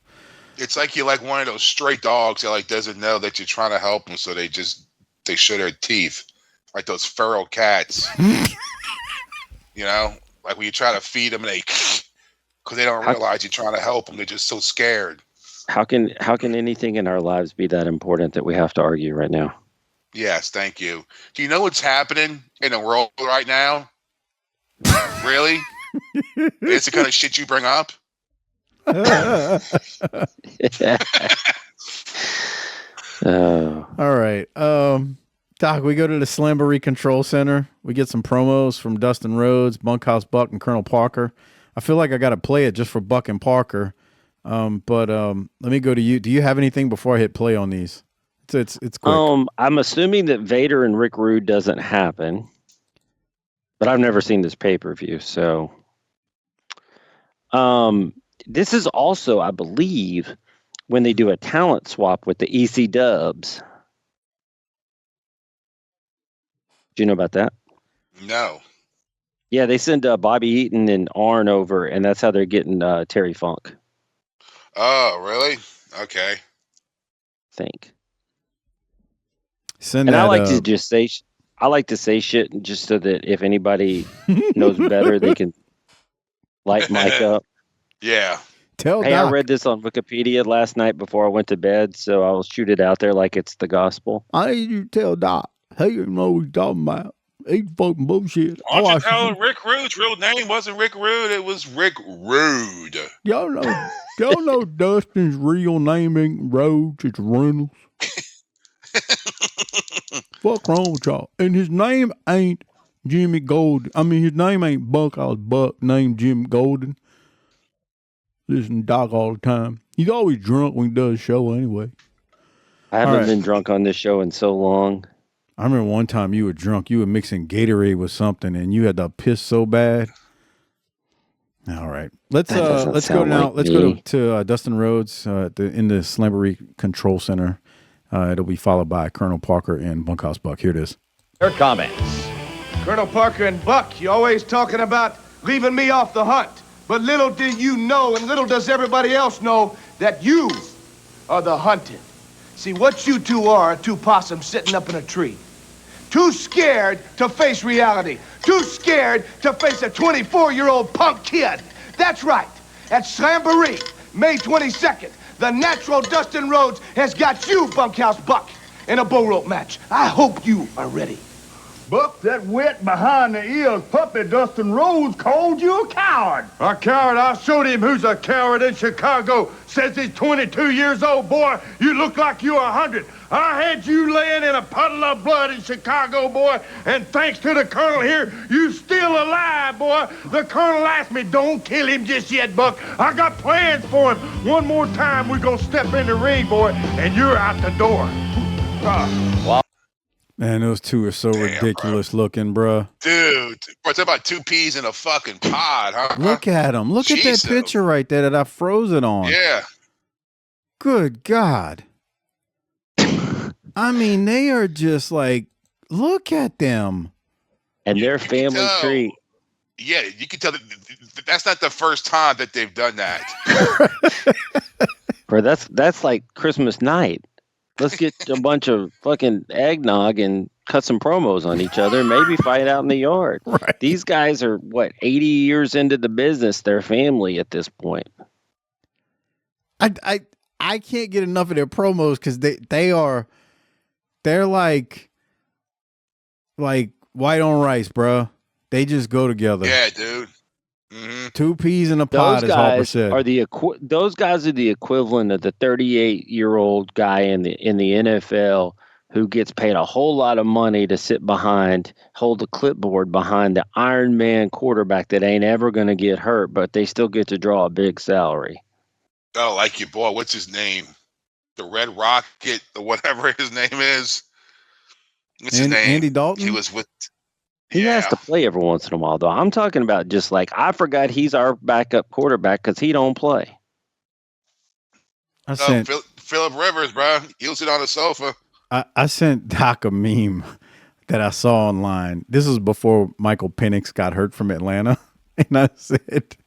It's like you're like one of those stray dogs that doesn't know that you're trying to help them, so they show their teeth. Like those feral cats, like when you try to feed them and because they don't realize you're trying to help them. They're just so scared. How can anything in our lives be that important that we have to argue right now? Yes, thank you. Do you know what's happening in the world right now? Really? It's the kind of shit you bring up? All right. Doc, we go to the Slamboree Control Center. We get some promos from Dustin Rhodes, Bunkhouse Buck, and Colonel Parker. I feel like I got to play it just for Buck and Parker. But let me go to you. Do you have anything before I hit play on these? It's quick. I'm assuming that Vader and Rick Rude doesn't happen, but I've never seen this pay-per-view. So, this is also, I believe, when they do a talent swap with the EC Dubs. Do you know about that? No. Yeah, they send Bobby Eaton and Arn over, and that's how they're getting Terry Funk. Oh, really? Okay. Think. Send and that, I like to just say, I like to say shit just so that if anybody knows better, they can light Mike up. Yeah. Hey, I read this on Wikipedia last night before I went to bed, so I'll shoot it out there like it's the gospel. I need you to tell Doc. He didn't know what he's talking about. He's fucking bullshit. Why don't you tell Rick Rude's real name wasn't Rick Rude, it was Rick Rude. Y'all know Dustin's real name ain't Rhodes, it's Reynolds. Fuck wrong with y'all. And his name ain't Jimmy Golden. I mean, his name ain't Bunkhouse Buck, named Jim Golden. Listen to Doc all the time. He's always drunk when he does a show anyway. I haven't been drunk on this show in so long. I remember one time you were drunk. You were mixing Gatorade with something, and you had to piss so bad. All right, let's go now. Let's go to Dustin Rhodes in the Slamboree Control Center. It'll be followed by Colonel Parker and Bunkhouse Buck. Here it is. Your comments. Colonel Parker and Buck, you're always talking about leaving me off the hunt. But little do you know, and little does everybody else know, that you are the hunted. See, what you two are two possums sitting up in a tree. Too scared to face reality. Too scared to face a 24-year-old punk kid. That's right. At Slamboree, May 22nd, the natural Dustin Rhodes has got you, Bunkhouse Buck, in a bull rope match. I hope you are ready. Buck, that wet behind the ears puppy Dustin Rhodes called you a coward. A coward? I showed him who's a coward in Chicago. Says he's 22 years old, boy. You look like you're 100. I had you laying in a puddle of blood in Chicago, boy, and thanks to the Colonel here, you still alive, boy. The Colonel asked me, don't kill him just yet, Buck. I got plans for him. One more time, we're gonna step in the ring, boy, and you're out the door. Wow. Man, those two are so ridiculous looking, bro. Dude, it's about 2 peas in a fucking pod, huh? Look at them. Look at that picture right there that I froze it on. Yeah. Good God. I mean, they are just like, look at them. And their family tree. Yeah, you can tell that's not the first time that they've done that. Bro, that's like Christmas night. Let's get a bunch of fucking eggnog and cut some promos on each other, maybe fight out in the yard. Right. These guys are, 80 years into the business, they're family at this point. I can't get enough of their promos because they're like white on rice, bro. They just go together. Yeah, dude. Mm-hmm. 2 peas in a pod, as Harper said. Those guys are the equivalent of the 38-year-old guy in the NFL who gets paid a whole lot of money to sit behind, hold the clipboard behind the Iron Man quarterback that ain't ever going to get hurt, but they still get to draw a big salary. Oh, like your boy. What's his name? The Red Rocket, or whatever his name is. What's his name? Andy Dalton? He was with... He has to play every once in a while, though. I'm talking about just like, I forgot he's our backup quarterback because he don't play. Phillip Rivers, bro. He'll sit on the sofa. I sent Doc a meme that I saw online. This was before Michael Penix got hurt from Atlanta. And I said,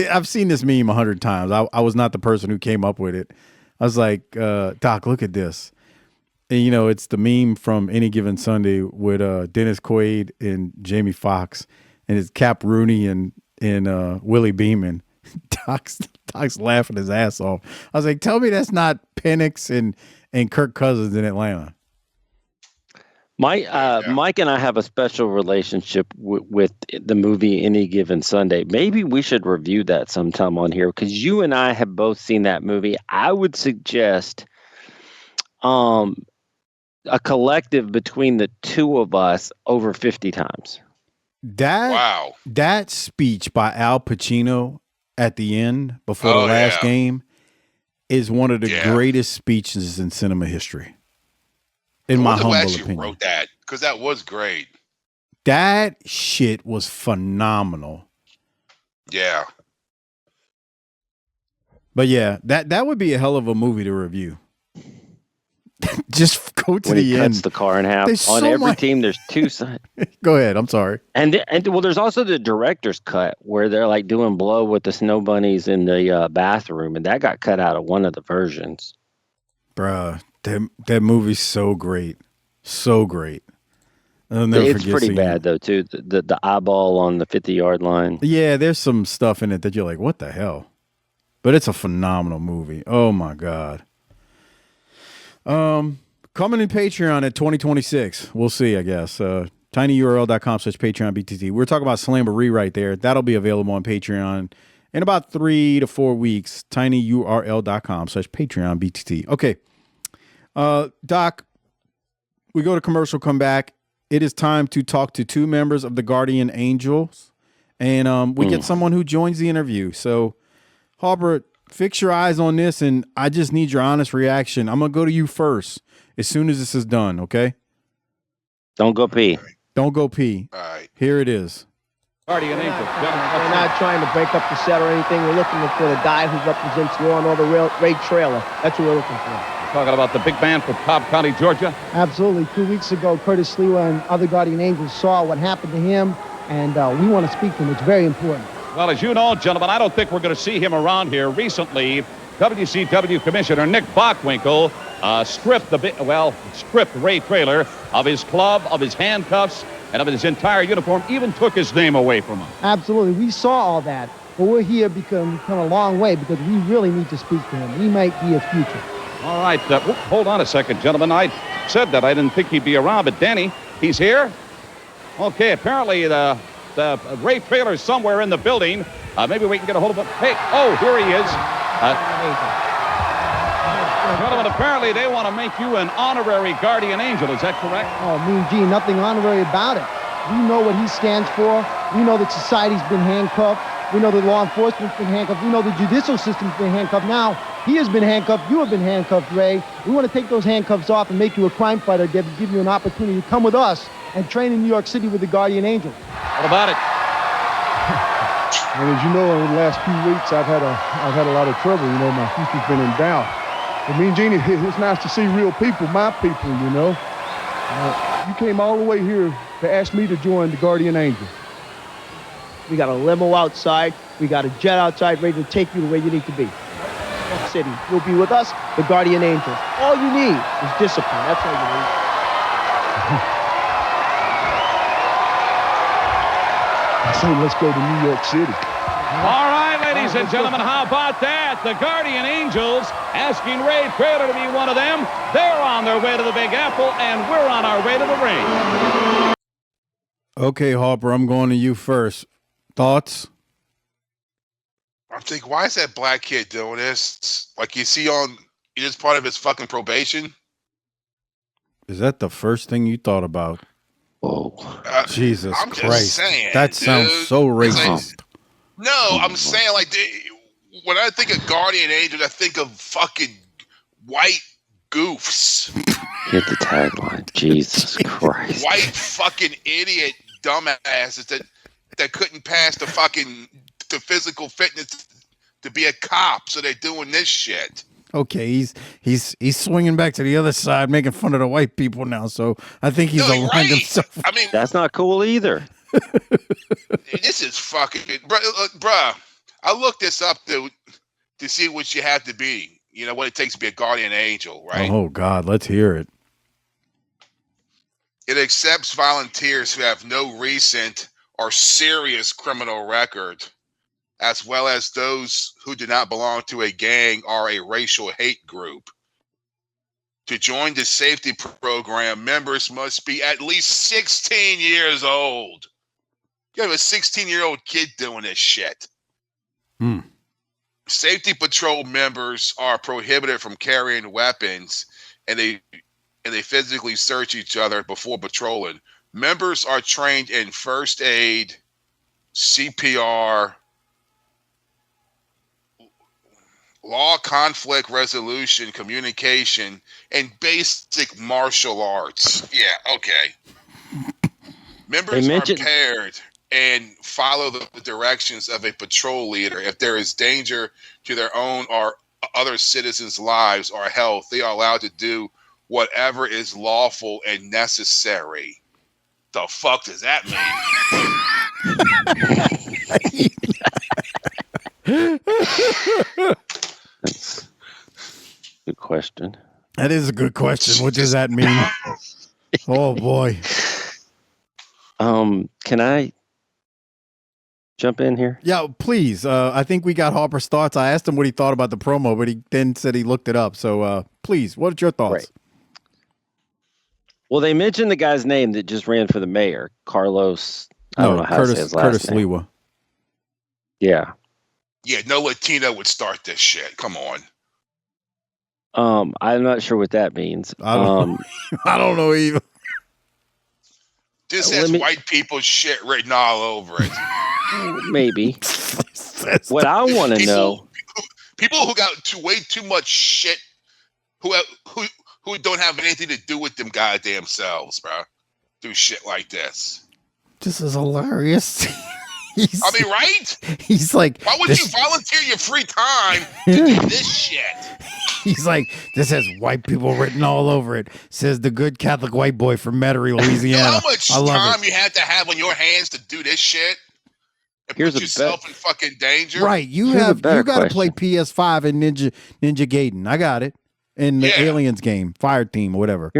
I've seen this meme 100 times. I was not the person who came up with it. I was like, Doc, look at this. And, it's the meme from Any Given Sunday with Dennis Quaid and Jamie Foxx, and it's Cap Rooney and Willie Beeman. Doc's Doc's laughing his ass off. I was like, tell me that's not Penix and Kirk Cousins in Atlanta. Mike and I have a special relationship with the movie Any Given Sunday. Maybe we should review that sometime on here because you and I have both seen that movie. I would suggest a collective between the two of us over 50 times. That speech by Al Pacino at the end before the last game is one of the greatest speeches in cinema history. In my humble opinion. Wrote that because that was great. That shit was phenomenal. Yeah. But yeah, that would be a hell of a movie to review. Just go to when the he end. Cuts the car in half. There's On so every much- team, there's two sides. Go ahead. I'm sorry. And well, there's also the director's cut where they're like doing blow with the snow bunnies in the bathroom, and that got cut out of one of the versions. Bruh, that movie's so great. So great. I'll never It's forget pretty seeing bad it. though too. The eyeball on the 50-yard line. Yeah, there's some stuff in it that you're like, what the hell? But it's a phenomenal movie. Oh my God. Coming in Patreon at 2026. We'll see, I guess. tinyurl.com/PatreonBTT. We're talking about Slamboree right there. That'll be available on Patreon in about 3 to 4 weeks. tinyurl.com/PatreonBTT. Okay. Doc, we go to commercial, come back. It is time to talk to two members of the Guardian Angels, and we get someone who joins the interview. So, Harper, fix your eyes on this, and I just need your honest reaction. I'm going to go to you first as soon as this is done, okay? Don't go pee. Don't go pee. All right. Here it is. Guardian Angel. We're not trying to break up the set or anything. We're looking for the guy who represents law and order, Ray Traylor. That's what we're looking for. Talking about the big man from Cobb County, Georgia. Absolutely. 2 weeks ago, Curtis Lewa and other Guardian Angels saw what happened to him, and we want to speak to him. It's very important. Well, as you know, gentlemen, I don't think we're going to see him around here. Recently, WCW Commissioner Nick Bockwinkel stripped Ray Traylor of his club, of his handcuffs, and of his entire uniform, even took his name away from him. Absolutely. We saw all that, but we're here because we've come a long way because we really need to speak to him. He might be his future. All right, hold on a second, gentlemen. I said that I didn't think he'd be around, but Danny, he's here? Okay, apparently the Ray Traylor's somewhere in the building. Maybe we can get a hold of him. Hey, here he is. Gentlemen, apparently they want to make you an honorary Guardian Angel. Is that correct? Oh, Mean Gene, nothing honorary about it. We know what he stands for. We know that society's been handcuffed. We know that law enforcement's been handcuffed. We know the judicial system's been handcuffed. Now, he has been handcuffed. You have been handcuffed, Ray. We want to take those handcuffs off and make you a crime fighter, give you an opportunity to come with us and train in New York City with the Guardian Angels. What about it? And as you know, over the last few weeks, I've had a lot of trouble. You know, my future's been in doubt. But me and Jeannie, it's nice to see real people, my people, you know. You came all the way here to ask me to join the Guardian Angel. We got a limo outside. We got a jet outside ready to take you to where you need to be. City. You'll be with us, the Guardian Angels. All you need is discipline. That's all you need. I say let's go to New York City. All right, ladies and gentlemen, how about that? The Guardian Angels asking Ray Traylor to be one of them. They're on their way to the Big Apple, and we're on our way to the ring. Okay, Harper, I'm going to you first. Thoughts? I'm thinking, why is that black kid doing this? Like you see it is part of his fucking probation. Is that the first thing you thought about? Oh, Jesus I'm Christ. just saying, that sounds dude. so racist. No, I'm saying when I think of Guardian Angels, I think of fucking white goofs. Hit the tagline. Jesus Christ. White fucking idiot dumbasses that couldn't pass the physical fitness to be a cop, so they're doing this shit. Okay, he's swinging back to the other side, making fun of the white people now. So I think he's aligned himself. I mean, that's not cool either. This is fucking, bruh. I looked this up to see what you have to be. You know what it takes to be a Guardian Angel, right? Oh God, let's hear it. It accepts volunteers who have no recent or serious criminal record, as well as those who do not belong to a gang, are a racial hate group. To join the safety program, members must be at least 16 years old. You have a 16-year-old kid doing this shit. Safety patrol members are prohibited from carrying weapons, and they physically search each other before patrolling. Members are trained in first aid, CPR, law, conflict resolution, communication, and basic martial arts. Yeah, okay. Members are paired and follow the directions of a patrol leader. If there is danger to their own or other citizens' lives or health, they are allowed to do whatever is lawful and necessary. The fuck does that mean? That's a good question. That is a good question. What does that mean? Oh boy. Can I jump in here? Yeah, please. I think we got Harper's thoughts. I asked him what he thought about the promo, but he then said he looked it up. So please, what are your thoughts? Right. Well, they mentioned the guy's name that just ran for the mayor, Carlos. I don't know how to say his last Curtis name. Lewa. Yeah. Yeah, no Latino would start this shit. Come on. I'm not sure what that means. I don't know either. This has white people shit written all over it. Maybe. What I want to know. People who got way too much shit, who don't have anything to do with them goddamn selves, bro, do shit like this. This is hilarious. Right? He's like, why would you volunteer your free time to do this shit? He's like, this has white people written all over it. Says the good Catholic white boy from Metairie, Louisiana. You know how much time you have to have on your hands to do this shit? And put yourself in fucking danger? Right. You got to play PS5 and Ninja Gaiden. I got it. In the Aliens game, Fireteam or whatever.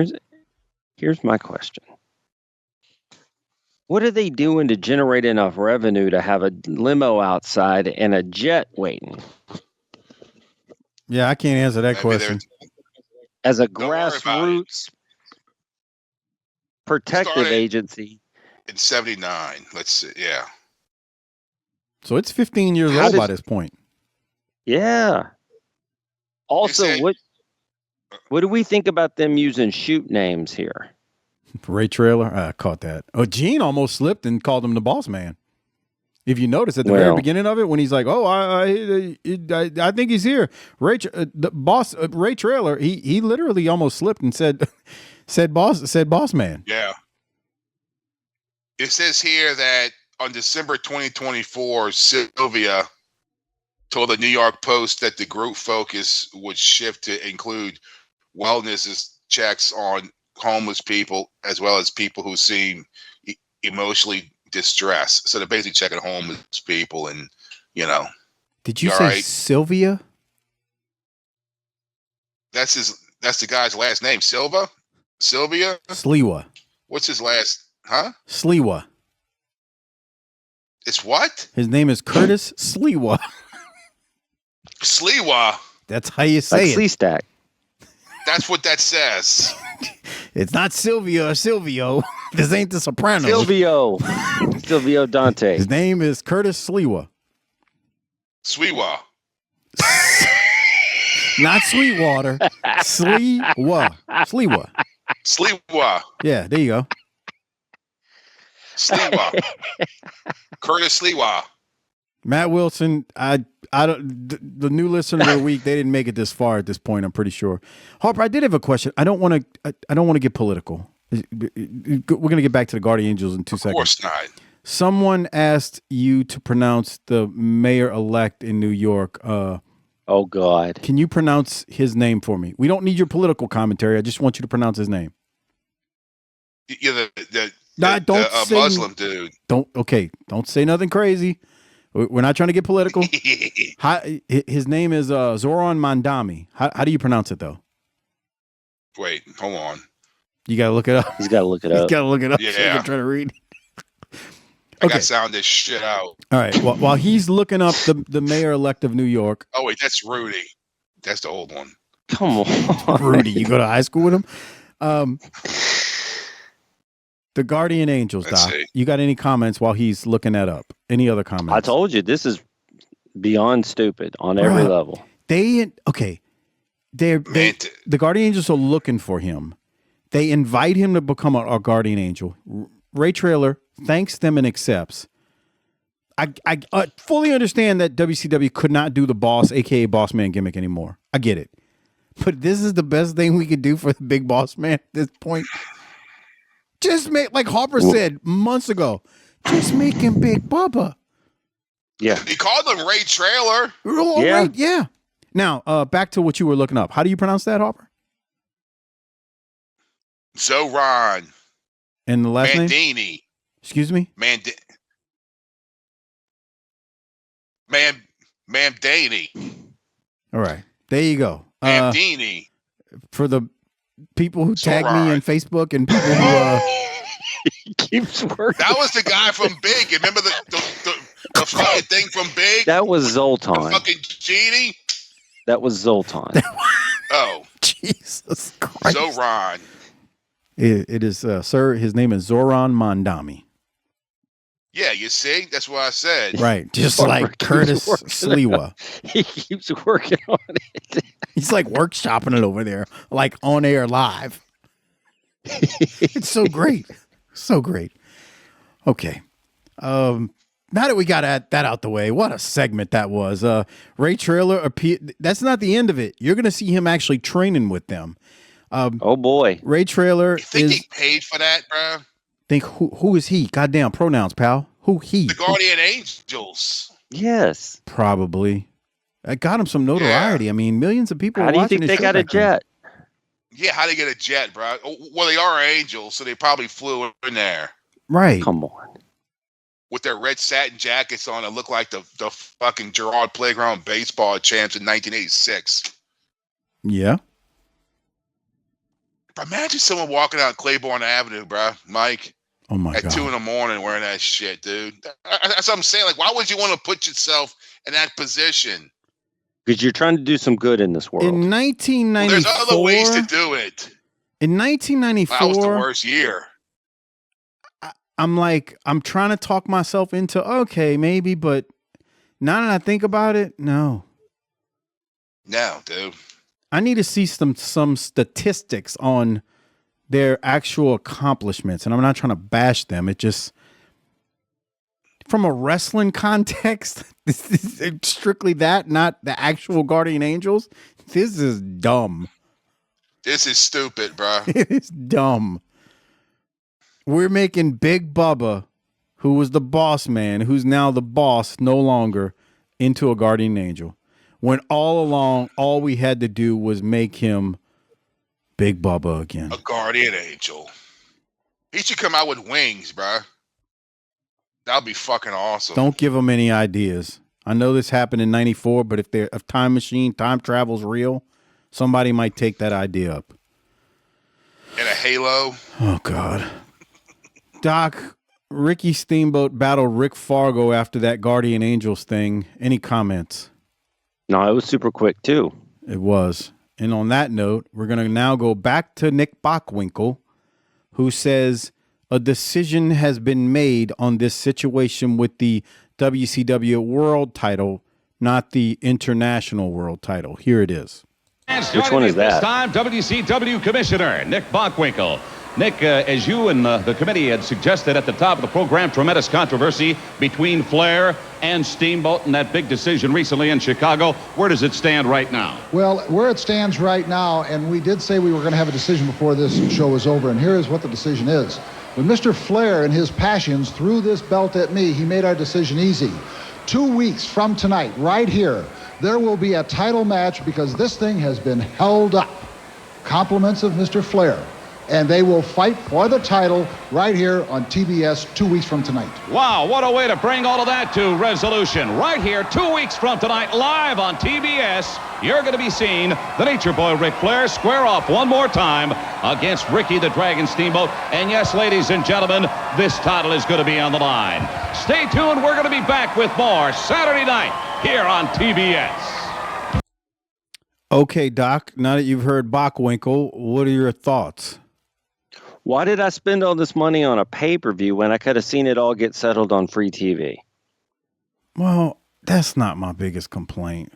Here's my question. What are they doing to generate enough revenue to have a limo outside and a jet waiting? Yeah, I can't answer that question. As a grassroots protective agency. In 79. Let's see. Yeah. So it's 15 years old by this point. Yeah. Also, what do we think about them using shoot names here? Ray Traylor, I caught that. Oh, Gene almost slipped and called him the boss man. If you notice at the very beginning of it, when he's like, "Oh, I think he's here," the boss, Ray Traylor, he literally almost slipped and said boss man. Yeah. It says here that on December 2024, Sylvia told the New York Post that the group focus would shift to include wellness checks on homeless people as well as people who seem emotionally distressed. So they're basically checking homeless people, and Did you say Sylvia? That's the guy's last name. Sylvia? Sliwa. What's his last? Huh? Sliwa. It's what? His name is Curtis Sliwa. Sliwa. That's how you say it. Sleestack. That's what that says. It's not Sylvia or Silvio. This ain't the Sopranos. Silvio Dante. His name is Curtis Sliwa. Sliwa. Not Sweetwater. Sliwa. Sliwa. Sliwa. Yeah, there you go. Sliwa. Curtis Sliwa. Matt Wilson, I don't. The new listener of the week, they didn't make it this far at this point. I'm pretty sure. Harper, I did have a question. I don't want to get political. We're gonna get back to the Guardian Angels in 2 seconds. Of course not. Someone asked you to pronounce the mayor-elect in New York. Oh God! Can you pronounce his name for me? We don't need your political commentary. I just want you to pronounce his name. Yeah, the say, Muslim dude. Don't say nothing crazy. We're not trying to get political. His name is Zoran Mandami. How do you pronounce it, though? Wait, hold on. You got to look it up. He's got to look it up. He's got to look it up. Yeah. So you can try to read. I got to sound this shit out. All right. Well, while he's looking up the mayor-elect of New York. Oh, wait, that's Rudy. That's the old one. Come on. Rudy, you go to high school with him? The Guardian Angels, Doc. You got any comments while he's looking that up? Any other comments? I told you, this is beyond stupid on every level. The Guardian Angels are looking for him. They invite him to become our Guardian Angel. Ray Traylor thanks them and accepts. I fully understand that WCW could not do the boss, a.k.a. Boss Man gimmick anymore. I get it. But this is the best thing we could do for the big boss man at this point. Just make, like Harper said months ago, just make him Big Bubba. Yeah. He called him Ray Traylor. Yeah. Right, yeah. Now, back to what you were looking up. How do you pronounce that, Harper? Zoran. And the last name? Mandini. Excuse me? Mandini. All right. There you go. Mandini. For the people who tag me on Facebook and people who keeps working. That was the guy from Big. Remember the fucking thing from Big? That was Zoltan. The fucking genie? That was Zoltan. Oh. Jesus Christ. Zoran. It is, sir, his name is Zoran Mondami. Yeah, you see? That's what I said. Right. Just like Curtis Sliwa. He keeps working on it. He's like workshopping it over there, like on air live. It's so great. So great. Okay. Now that we got that out the way, what a segment that was. Ray Traylor, that's not the end of it. You're going to see him actually training with them. Oh, boy. Ray Traylor you think he paid for that, bro? Think who is he? Goddamn pronouns, pal. Who he? The Guardian Angels. Yes. Probably. That got him some notoriety. Yeah. I mean, millions of people How do you think they got a jet? Yeah, how they get a jet, bro? Well, they are angels, so they probably flew in there. Right. Come on. With their red satin jackets on that look like the fucking Girard Playground baseball champs in 1986. Yeah. But imagine someone walking out Claiborne Avenue, bro, Mike. Oh my God. At 2 a.m. wearing that shit, dude. That's what I'm saying. Like, why would you want to put yourself in that position? Because you're trying to do some good in this world. In 1994, there's other ways to do it. In 1994, that was the worst year. I'm trying to talk myself into okay, maybe, but now that I think about it, no. No, dude. I need to see some statistics on their actual accomplishments, and I'm not trying to bash them. It just, from a wrestling context, this is strictly that, not the actual Guardian Angels. This is dumb. This is stupid, bro. It is dumb. We're making Big Bubba, who was the boss man, who's now the boss no longer, into a Guardian Angel. When all along, all we had to do was make him Big Bubba again. A Guardian Angel. He should come out with wings, bro. That'd be fucking awesome. Don't give him any ideas. I know this happened in 94, but if time travel's real, somebody might take that idea up. And a halo. Oh, God. Doc, Ricky Steamboat battled Rick Fargo after that Guardian Angels thing. Any comments? No, it was super quick, too. It was. And on that note, we're going to now go back to Nick Bockwinkel, who says a decision has been made on this situation with the WCW World title, not the International World title. Here it is. Which one is that? This time, WCW Commissioner Nick Bockwinkel. Nick, as you and the committee had suggested at the top of the program, tremendous controversy between Flair and Steamboat and that big decision recently in Chicago. Where does it stand right now? Well, where it stands right now, and we did say we were going to have a decision before this show was over, and here is what the decision is. When Mr. Flair and his passions threw this belt at me, he made our decision easy. 2 weeks from tonight, right here, there will be a title match because this thing has been held up. Compliments of Mr. Flair. And they will fight for the title right here on TBS 2 weeks from tonight. Wow, what a way to bring all of that to resolution. Right here, 2 weeks from tonight, live on TBS. you're going to be seeing the Nature Boy Ric Flair square off one more time against Ricky the Dragon Steamboat. And yes, ladies and gentlemen, this title is going to be on the line. Stay tuned. We're going to be back with more Saturday Night here on TBS. Okay, Doc, now that you've heard Bockwinkel, what are your thoughts? Why did I spend all this money on a pay-per-view when I could have seen it all get settled on free TV? Well, that's not my biggest complaint.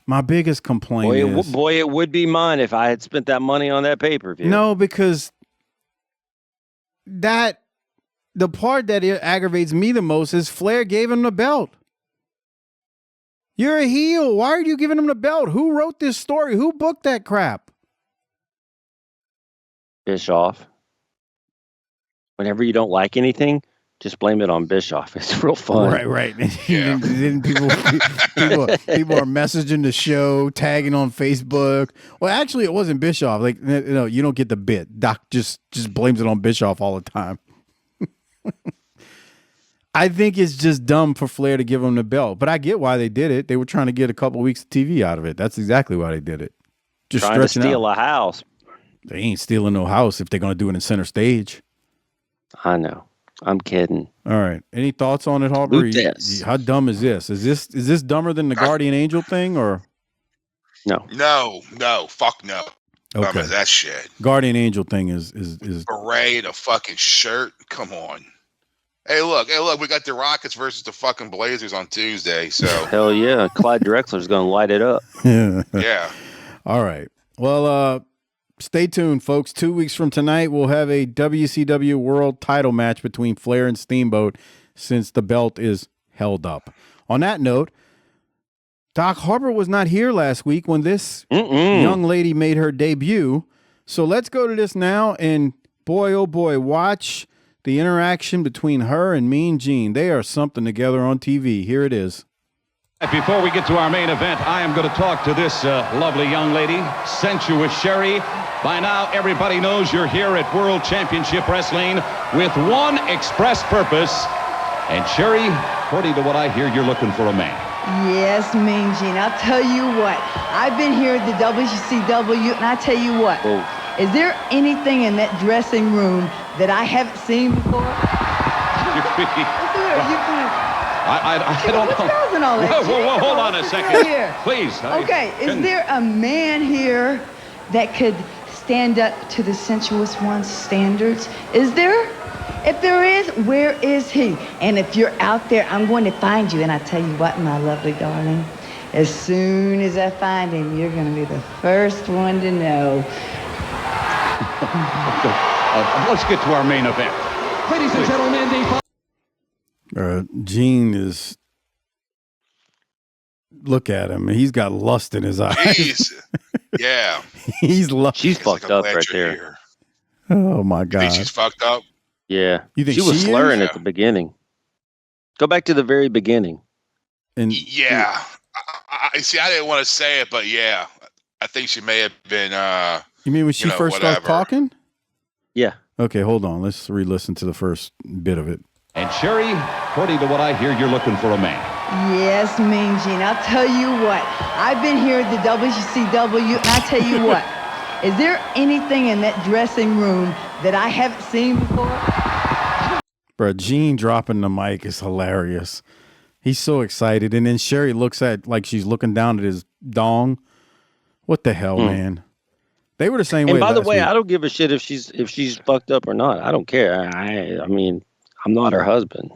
My biggest complaint is... Boy, it would be mine if I had spent that money on that pay-per-view. No, because the part that aggravates me the most is Flair gave him the belt. You're a heel. Why are you giving him the belt? Who wrote this story? Who booked that crap? Bischoff. Whenever you don't like anything, just blame it on Bischoff. It's real fun. Right. Yeah. Then people are messaging the show, tagging on Facebook. Well, actually, it wasn't Bischoff. Like, no, you don't get the bit. Doc just blames it on Bischoff all the time. I think it's just dumb for Flair to give him the belt, but I get why they did it. They were trying to get a couple weeks of TV out of it. That's exactly why they did it. Just trying to steal a house. They ain't stealing no house if they're going to do it in center stage. I know. I'm kidding. All right. Any thoughts on it, Harper? How dumb is this? Is this dumber than the Guardian Angel thing, or no? No. Fuck no. Okay. Dumb as that shit. Guardian Angel thing is beret, a fucking shirt. Come on. Hey, look. We got the Rockets versus the fucking Blazers on Tuesday. So hell yeah, Clyde Drexler's gonna light it up. Yeah. All right. Well, stay tuned, folks. 2 weeks from tonight, we'll have a WCW World Title match between Flair and Steamboat, since the belt is held up. On that note, Doc Harper was not here last week when this young lady made her debut. So let's go to this now, and boy, oh boy, watch the interaction between her and Mean Gene. They are something together on TV. Here it is. Before we get to our main event, I am going to talk to this lovely young lady, Sensuous Sherri. By now, everybody knows you're here at World Championship Wrestling with one express purpose. And Sherri, according to what I hear, you're looking for a man. Yes, Mean Gene. I'll tell you what. I've been here at the WCW, and I tell you what. Is there anything in that dressing room that I haven't seen before? I don't know. And all that whoa, hold on a second. Right here. Please. Okay, is there a man here that could stand up to the Sensuous One's standards? Is there? If there is, where is he? And if you're out there, I'm going to find you. And I tell you what, my lovely darling, as soon as I find him, you're going to be the first one to know. Let's get to our main event. Ladies and gentlemen, Gene is... Look at him. He's got lust in his eyes. Jeez. Yeah. He's lust. She's fucked up right there. Here. Oh, my God. You think she's fucked up? Yeah. You think she was she slurring is? at the beginning. Go back to the very beginning. And yeah. I see. I didn't want to say it, but yeah. I think she may have been... you mean when she first started talking? Yeah. Okay, hold on. Let's re-listen to the first bit of it. And Sherri, according to what I hear, you're looking for a man. Yes, Mean Gene. I'll tell you what. I've been here at the WCW, and I tell you what. Is there anything in that dressing room that I haven't seen before? Bro, Gene dropping the mic is hilarious. He's so excited. And then Sherri looks at, like she's looking down at his dong. What the hell, man? They were the same way. And by the way, week. I don't give a shit if she's fucked up or not. I don't care. I mean, I'm not her husband.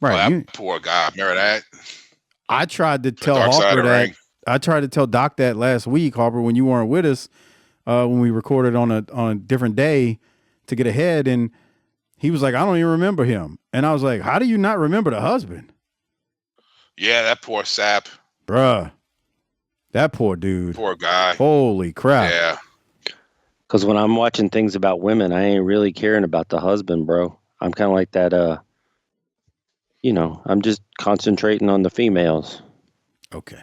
Right. Oh, that poor guy. Remember that? I tried to tell Harper that. I tried to tell Doc that last week, Harper, when you weren't with us, when we recorded on a different day to get ahead, and he was like, I don't even remember him. And I was like, how do you not remember the husband? Yeah, that poor sap. Bruh. That poor dude. Poor guy. Holy crap. Yeah. Because when I'm watching things about women, I ain't really caring about the husband, bro. I'm kind of like that, I'm just concentrating on the females. Okay.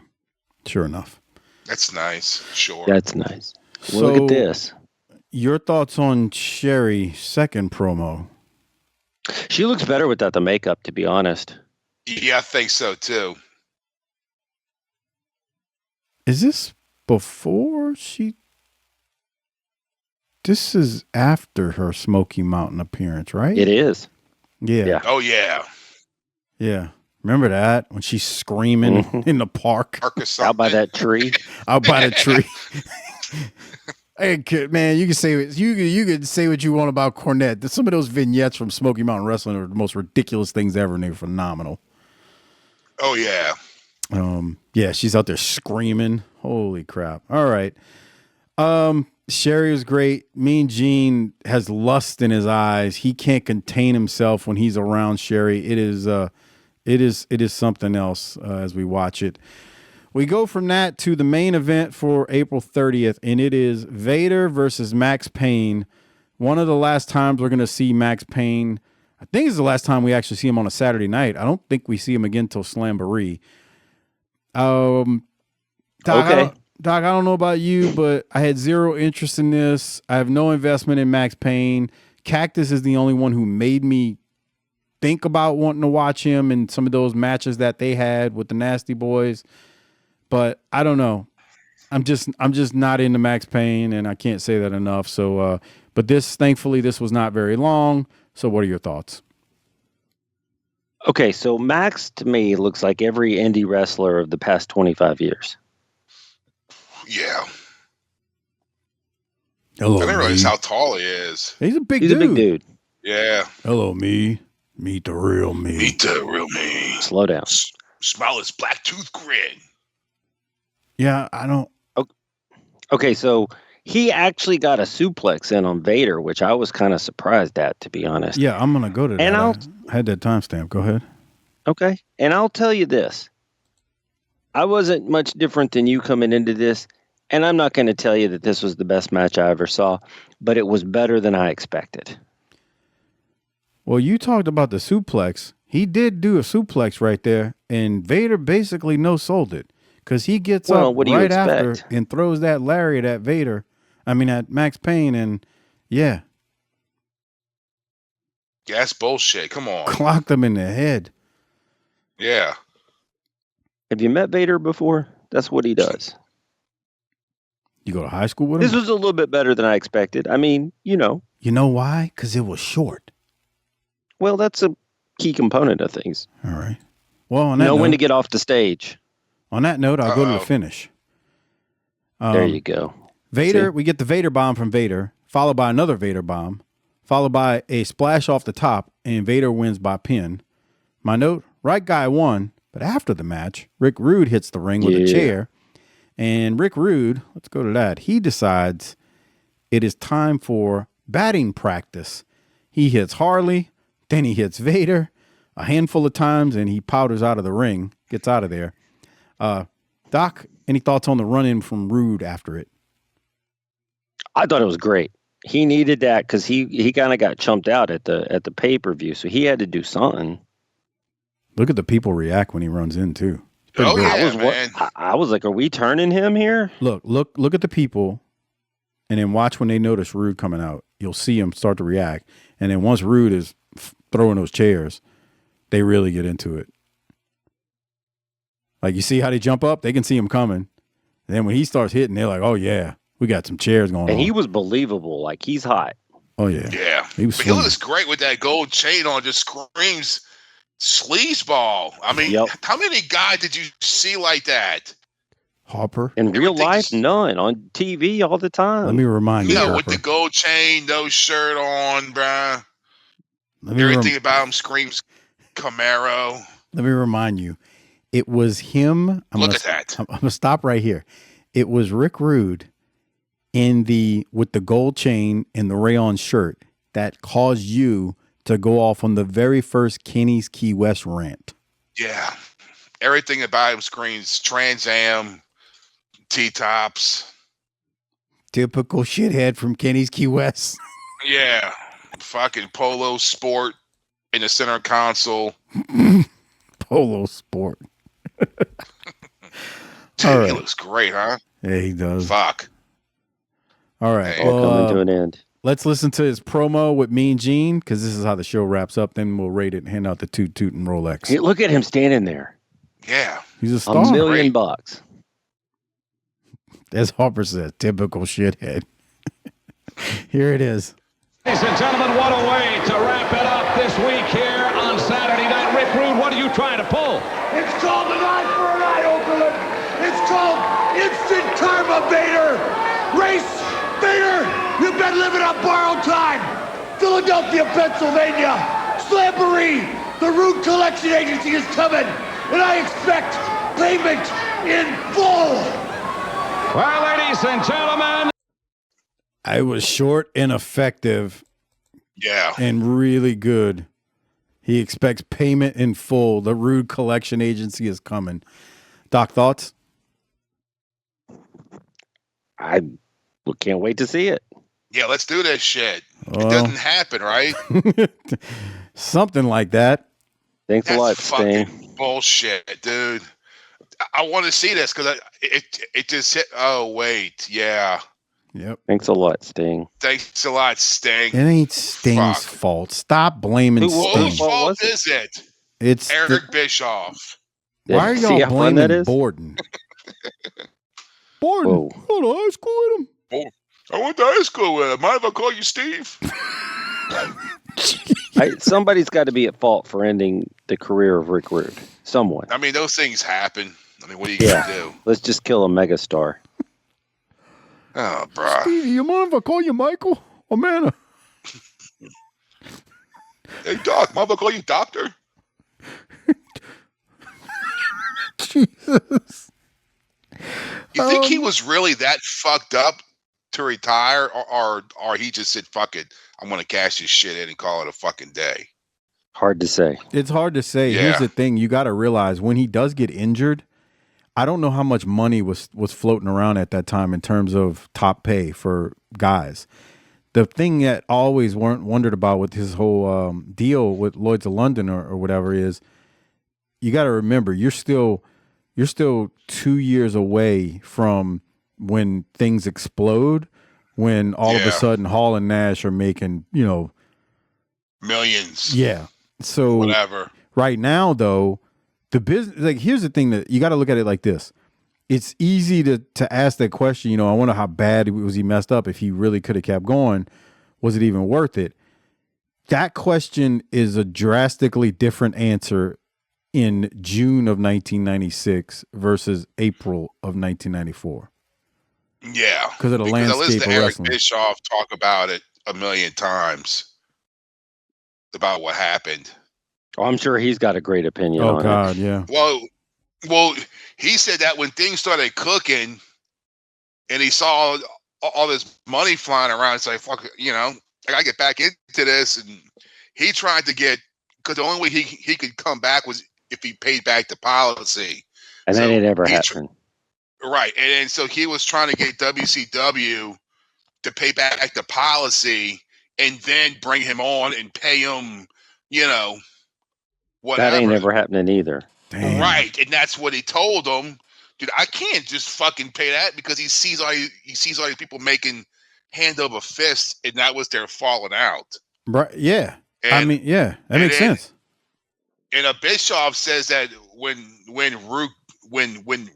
Sure enough. That's nice. Sure. That's nice. So, look at this. Your thoughts on Sherri's second promo? She looks better without the makeup, to be honest. Yeah, I think so, too. Is this before she? This is after her Smoky Mountain appearance, right? It is. Yeah. Oh yeah. Yeah. Remember that when she's screaming in the park out by that tree. Out by the tree. Hey, man, you can say what you want about Cornette. Some of those vignettes from Smoky Mountain Wrestling are the most ridiculous things ever, and they're phenomenal. Oh yeah. Yeah, she's out there screaming. Holy crap! All right. Sherri was great. Mean Gene has lust in his eyes. He can't contain himself when he's around Sherri. It is something else as we watch it. We go from that to the main event for April 30th, and it is Vader versus Max Payne. One of the last times we're going to see Max Payne. I think it's the last time we actually see him on a Saturday night. I don't think we see him again till Slamboree. Doc, I don't know about you, but I had zero interest in this. I have no investment in Max Payne. Cactus is the only one who made me think about wanting to watch him in some of those matches that they had with the Nasty Boys. But I don't know. I'm just not into Max Payne, and I can't say that enough. So, but thankfully, this was not very long. So, what are your thoughts? Okay, so Max to me looks like every indie wrestler of the past 25 years. Yeah. Hello, I didn't realize me. how tall he is. He's a big He's dude. a big dude. Yeah. Hello, me. Meet the real me. Meet the real me. Slow down. Smile his black tooth grin. Yeah, I don't. Okay, so he actually got a suplex in on Vader, which I was kind of surprised at, to be honest. Yeah, I'm gonna go to that. And I had that timestamp. Go ahead. Okay, and I'll tell you this: I wasn't much different than you coming into this, and I'm not going to tell you that this was the best match I ever saw, but it was better than I expected. Well, you talked about the suplex. He did do a suplex right there, and Vader basically no-sold it because he gets up what do you right after expect? and throws that lariat at Vader. I mean, at Max Payne, and yeah, Yeah, that's bullshit. Come on. clocked him in the head. Yeah. Have you met Vader before? That's what he does. You go to high school with him? This was a little bit better than I expected. I mean, you know. You know why? Because it was short. Well, that's a key component of things. All right. Well, on that Know when note- to get off the stage. On that note, I'll go to the finish. There you go. Vader, See? we get the Vader bomb from Vader, followed by another Vader bomb, followed by a splash off the top, and Vader wins by pin. My note, right guy won, but after the match, Rick Rude hits the ring with a chair, and Rick Rude, let's go to that, he decides it is time for batting practice. He hits Harley, then he hits Vader a handful of times, and he powders out of the ring, gets out of there. Doc, any thoughts on the run-in from Rude after it? I thought it was great. He needed that because he kind of got chumped out at the pay-per-view, so he had to do something. Look at the people react when he runs in too. It's pretty good. I was like, are we turning him here? Look at the people, and then watch when they notice Rude coming out. You'll see them start to react, and then once Rude is throwing those chairs, they really get into it. Like, you see how they jump up? They can see him coming. And then when he starts hitting, they're like, oh yeah, we got some chairs going on. And he was believable. Like, he's hot. Oh yeah. Yeah. He was But he looks great with that gold chain on, just screams sleazeball. I mean, how many guys did you see like that? Harper. In real life, none. On TV all the time. Let me remind you, Yeah, Harper. with the gold chain, no shirt on, bruh. Let me Everything about him screams Camaro. Let me remind you, it was him. Look at that. I'm gonna stop right here. It was Rick Rude with the gold chain and the rayon shirt that caused you to go off on the very first Kenny's Key West rant. Yeah. Everything about him screams Trans Am, T-tops. Typical shithead from Kenny's Key West. Yeah. Fucking Polo Sport in the center console. Polo Sport. Dude, All right. He looks great, huh? Yeah, he does. Fuck. All right. All coming to an end. Let's listen to his promo with Mean Gene, because this is how the show wraps up. Then we'll rate it and hand out the Toot Toot and Rolex. Hey, look at him standing there. Yeah. He's a star. $1 million bucks. As Harper says, typical shithead. Here it is. Ladies and gentlemen, what a way to wrap it up this week here on Saturday Night. Rick Rude, what are you trying to pull? It's called an eye for an eye, Oakland. It's called instant karma, Vader. Race, Vader, you've been living on borrowed time. Philadelphia, Pennsylvania. Slamboree, the Rude Collection Agency is coming, and I expect payment in full. Well, ladies and gentlemen. I was short and effective. Yeah. And really good. He expects payment in full. The Rude Collection Agency is coming. Doc, thoughts? I can't wait to see it. Yeah, let's do this shit. Well, it doesn't happen, right? Something like that. Thanks That's a lot, fucking Sting. bullshit, dude. I want to see this because it just hit. Oh, wait. Yeah. Yep. Thanks a lot, Sting. Thanks a lot, Sting. It ain't Sting's fault. Stop blaming Sting. Whose fault is it? It's Eric Bischoff. Why are y'all blaming Borden? Borden, Whoa. go to high school with him. I went to high school with him. Mind if I call you Steve? Somebody's got to be at fault for ending the career of Rick Rude. Someone. I mean, those things happen. I mean, what are you going to do? Let's just kill a megastar. Oh, bro. Stevie, you mind if I call you Michael? Oh, man. Hey, Doc, mind if I call you Doctor? Jesus. You think he was really that fucked up to retire, or he just said, fuck it, I'm going to cash this shit in and call it a fucking day? Hard to say. It's hard to say. Yeah. Here's the thing. You got to realize when he does get injured, I don't know how much money was floating around at that time in terms of top pay for guys. The thing that I always wondered about with his whole deal with Lloyd's of London or whatever is, you got to remember you're still 2 years away from when things explode, when all of a sudden Hall and Nash are making, millions. Yeah. So whatever. Right now, though, the business, like, here's the thing that you got to look at it like this. It's easy to ask that question. I wonder how bad was he messed up. If he really could have kept going, was it even worth it? That question is a drastically different answer in June of 1996 versus April of 1994. Yeah. Because of the I listened landscape to of Eric wrestling. Bischoff talk about it a million times about what happened. Oh, I'm sure he's got a great opinion on God, it. yeah. Well, he said that when things started cooking and he saw all this money flying around, it's like, fuck, I gotta get back into this. And he tried to because the only way he could come back was if he paid back the policy. And So then it never he happened. Right. And so he was trying to get WCW to pay back the policy and then bring him on and pay him, whatever. That ain't ever happening either. Damn. Right. And that's what he told him. Dude, I can't just fucking pay that because he sees all these people making hand over fist, and that was their falling out. Right. Yeah. And- that makes sense. And Bischoff says that when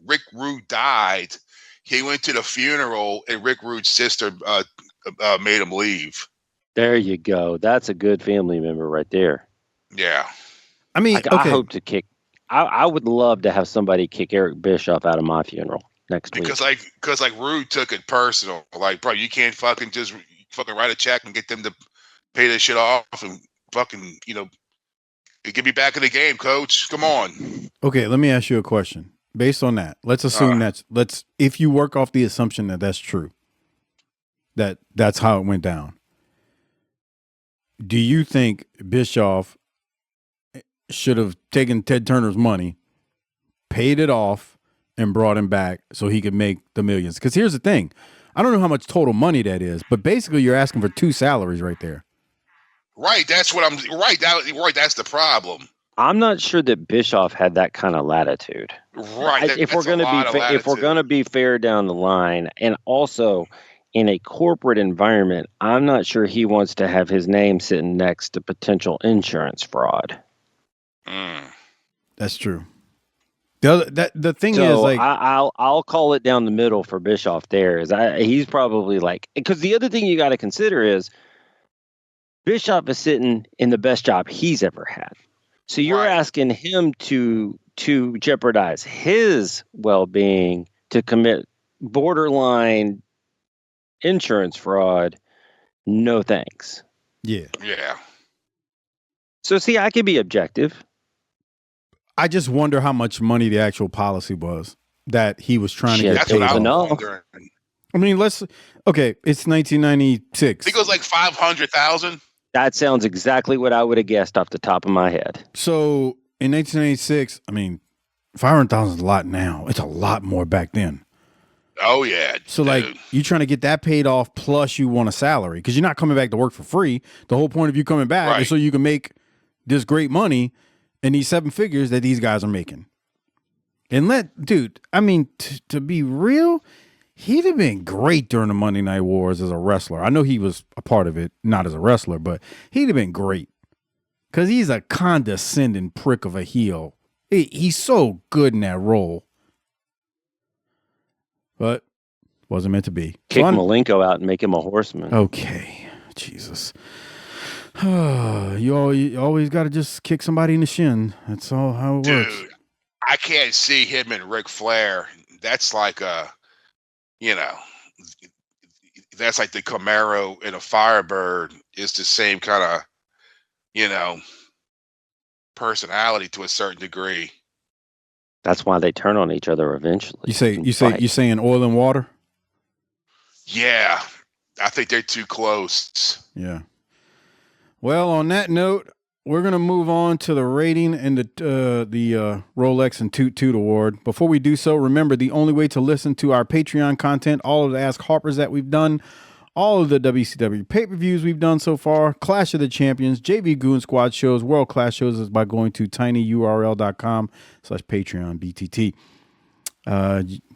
Rick Rude died, he went to the funeral and Rick Rude's sister made him leave. There you go. That's a good family member right there. Yeah. I mean, I hope to kick. I would love to have somebody kick Eric Bischoff out of my funeral next week. Because Rude took it personal. Like, bro, you can't fucking just fucking write a check and get them to pay this shit off and fucking, get me back in the game, coach. Come on. Okay, let me ask you a question. Based on that, let's assume if you work off the assumption that that's true, that's how it went down. Do you think Bischoff should have taken Ted Turner's money, paid it off, and brought him back so he could make the millions? Because here's the thing. I don't know how much total money that is, but basically you're asking for 2 salaries right there. Right, that's what I'm. Right, that's the problem. I'm not sure that Bischoff had that kind of latitude. Right. If we're going to be fair down the line, and also in a corporate environment, I'm not sure he wants to have his name sitting next to potential insurance fraud. That's true. The thing is, like, I'll call it down the middle for Bischoff. There is he's probably like, because the other thing you got to consider is Bischoff is sitting in the best job he's ever had. So you're asking him to jeopardize his well-being to commit borderline insurance fraud. No thanks. Yeah. So see, I can be objective. I just wonder how much money the actual policy was that he was trying to get paid off. I mean, it's 1996. I think it was like 500,000. That sounds exactly what I would have guessed off the top of my head. So in 1986, I mean, 500,000 is a lot now. It's a lot more back then. Oh yeah. So like, you trying to get that paid off, plus you want a salary because you're not coming back to work for free. The whole point of you coming back is so you can make this great money and these 7 figures that these guys are making. And dude, I mean, to be real, he'd have been great during the Monday Night Wars as a wrestler. I know he was a part of it, not as a wrestler, but he'd have been great because he's a condescending prick of a heel. He's so good in that role. But wasn't meant to be. Kick Malenko out and make him a horseman. Okay. Jesus. You always got to just kick somebody in the shin. That's all how it works. Dude, I can't see him and Ric Flair. That's like that's like the Camaro and a Firebird. It's the same kind of, personality to a certain degree. That's why they turn on each other eventually. You saying oil and water? Yeah, I think they're too close. Yeah. Well, on that note, we're gonna move on to the rating and the Rolex and Toot Toot award. Before we do so, remember the only way to listen to our Patreon content, all of the Ask Harpers that we've done, all of the WCW pay-per-views we've done so far, Clash of the Champions, JV Goon Squad shows, world-class shows is by going to tinyurl.com/PatreonBTT.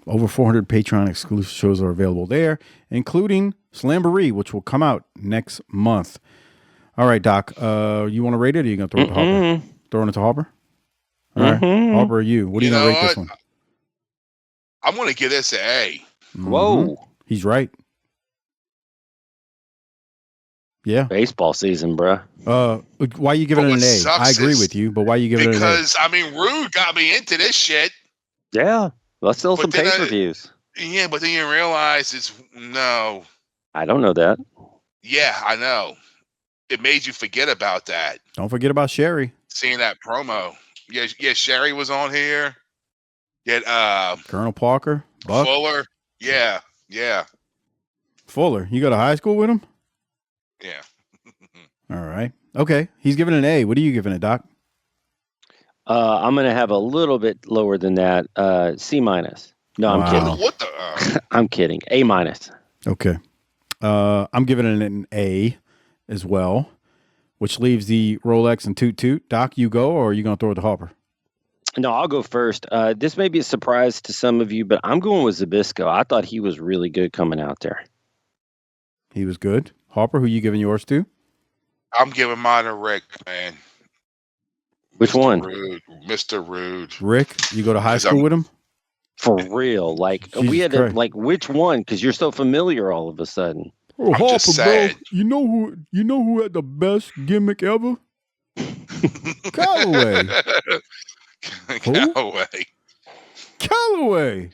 Over 400 Patreon exclusive shows are available there, including Slamboree, which will come out next month. All right, Doc, you want to rate it, or are you going to throw it to Harper? Throwing it to Harper? All right, Harper or you? What are you going to rate this one? I'm going to give this an A. Whoa. He's right. Yeah. Baseball season, bruh. Why are you giving it an A? I agree with you, but why are you giving it an A? Because, Rude got me into this shit. Yeah. Let's sell some pay-per-views. Yeah, but then you realize no. I don't know that. Yeah, I know. It made you forget about that. Don't forget about Sherri. Seeing that promo. Yeah, Sherri was on here. Yeah, Colonel Parker. Buck. Fuller. Yeah. Fuller. You go to high school with him? Yeah. All right. Okay. He's giving it an A. What are you giving it, Doc? I'm going to have a little bit lower than that. C-. No, I'm kidding. What the? I'm kidding. A-. Okay. I'm giving it an A as well, which leaves the Rolex and Toot Toot. Doc, you go, or are you going to throw it to Harper? No, I'll go first. This may be a surprise to some of you, but I'm going with Zbyszko. I thought he was really good coming out there. He was good. Harper, who you giving yours to? I'm giving mine to Rick, man. Which Mr. one? Rude. Mr. Rude. Rick, you go to high school with him? For real. Like, we had to, like, which one? Because you're so familiar all of a sudden. Oh, Harper, bro, you know who had the best gimmick ever? Calloway. Calloway.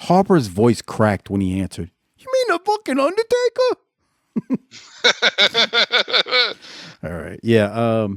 Harper's voice cracked when he answered. You mean the fucking Undertaker? All right. Yeah.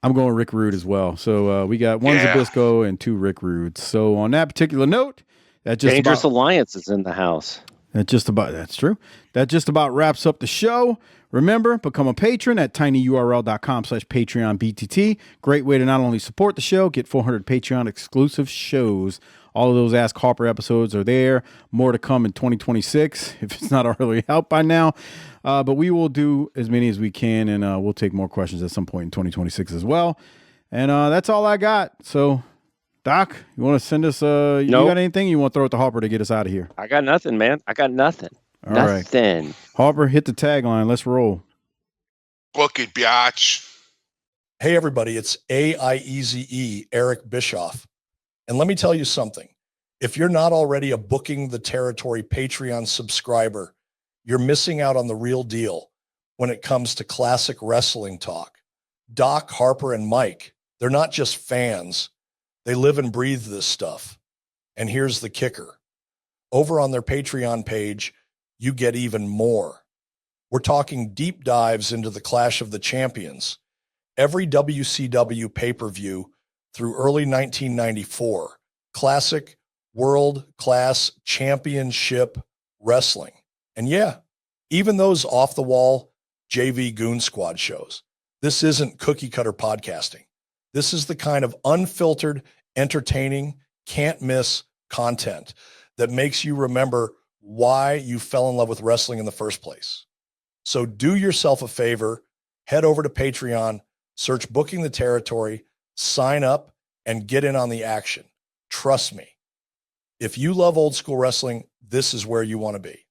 I'm going Rick Rude as well. So we got one Zbyszko and 2 Rick Rudes. So on that particular note, that just Dangerous Alliance is in the house. That's true. That just about wraps up the show. Remember, become a patron at tinyurl.com/PatreonBTT. Great way to not only support the show, get 400 Patreon exclusive shows. All of those Ask Harper episodes are there. More to come in 2026, if it's not already out by now. But we will do as many as we can, and we'll take more questions at some point in 2026 as well. And that's all I got. So, Doc, you want to send us, you got anything? You want to throw it to Harper to get us out of here? I got nothing, man. I got nothing. All right. Harper, hit the tagline. Let's roll. Book it, biatch. Hey, everybody, it's AIEZE, Eric Bischoff. And let me tell you something. If you're not already a Booking the Territory Patreon subscriber, you're missing out on the real deal when it comes to classic wrestling talk. Doc, Harper, and Mike, they're not just fans. They live and breathe this stuff. And here's the kicker. Over on their Patreon page, you get even more. We're talking deep dives into the Clash of the Champions, every WCW pay-per-view through early 1994, classic world-class championship wrestling. And yeah, even those off-the-wall JV Goon Squad shows. This isn't cookie-cutter podcasting. This is the kind of unfiltered, entertaining, can't-miss content that makes you remember why you fell in love with wrestling in the first place. So do yourself a favor, head over to Patreon, search Booking the Territory, sign up, and get in on the action. Trust me, if you love old school wrestling, this is where you want to be.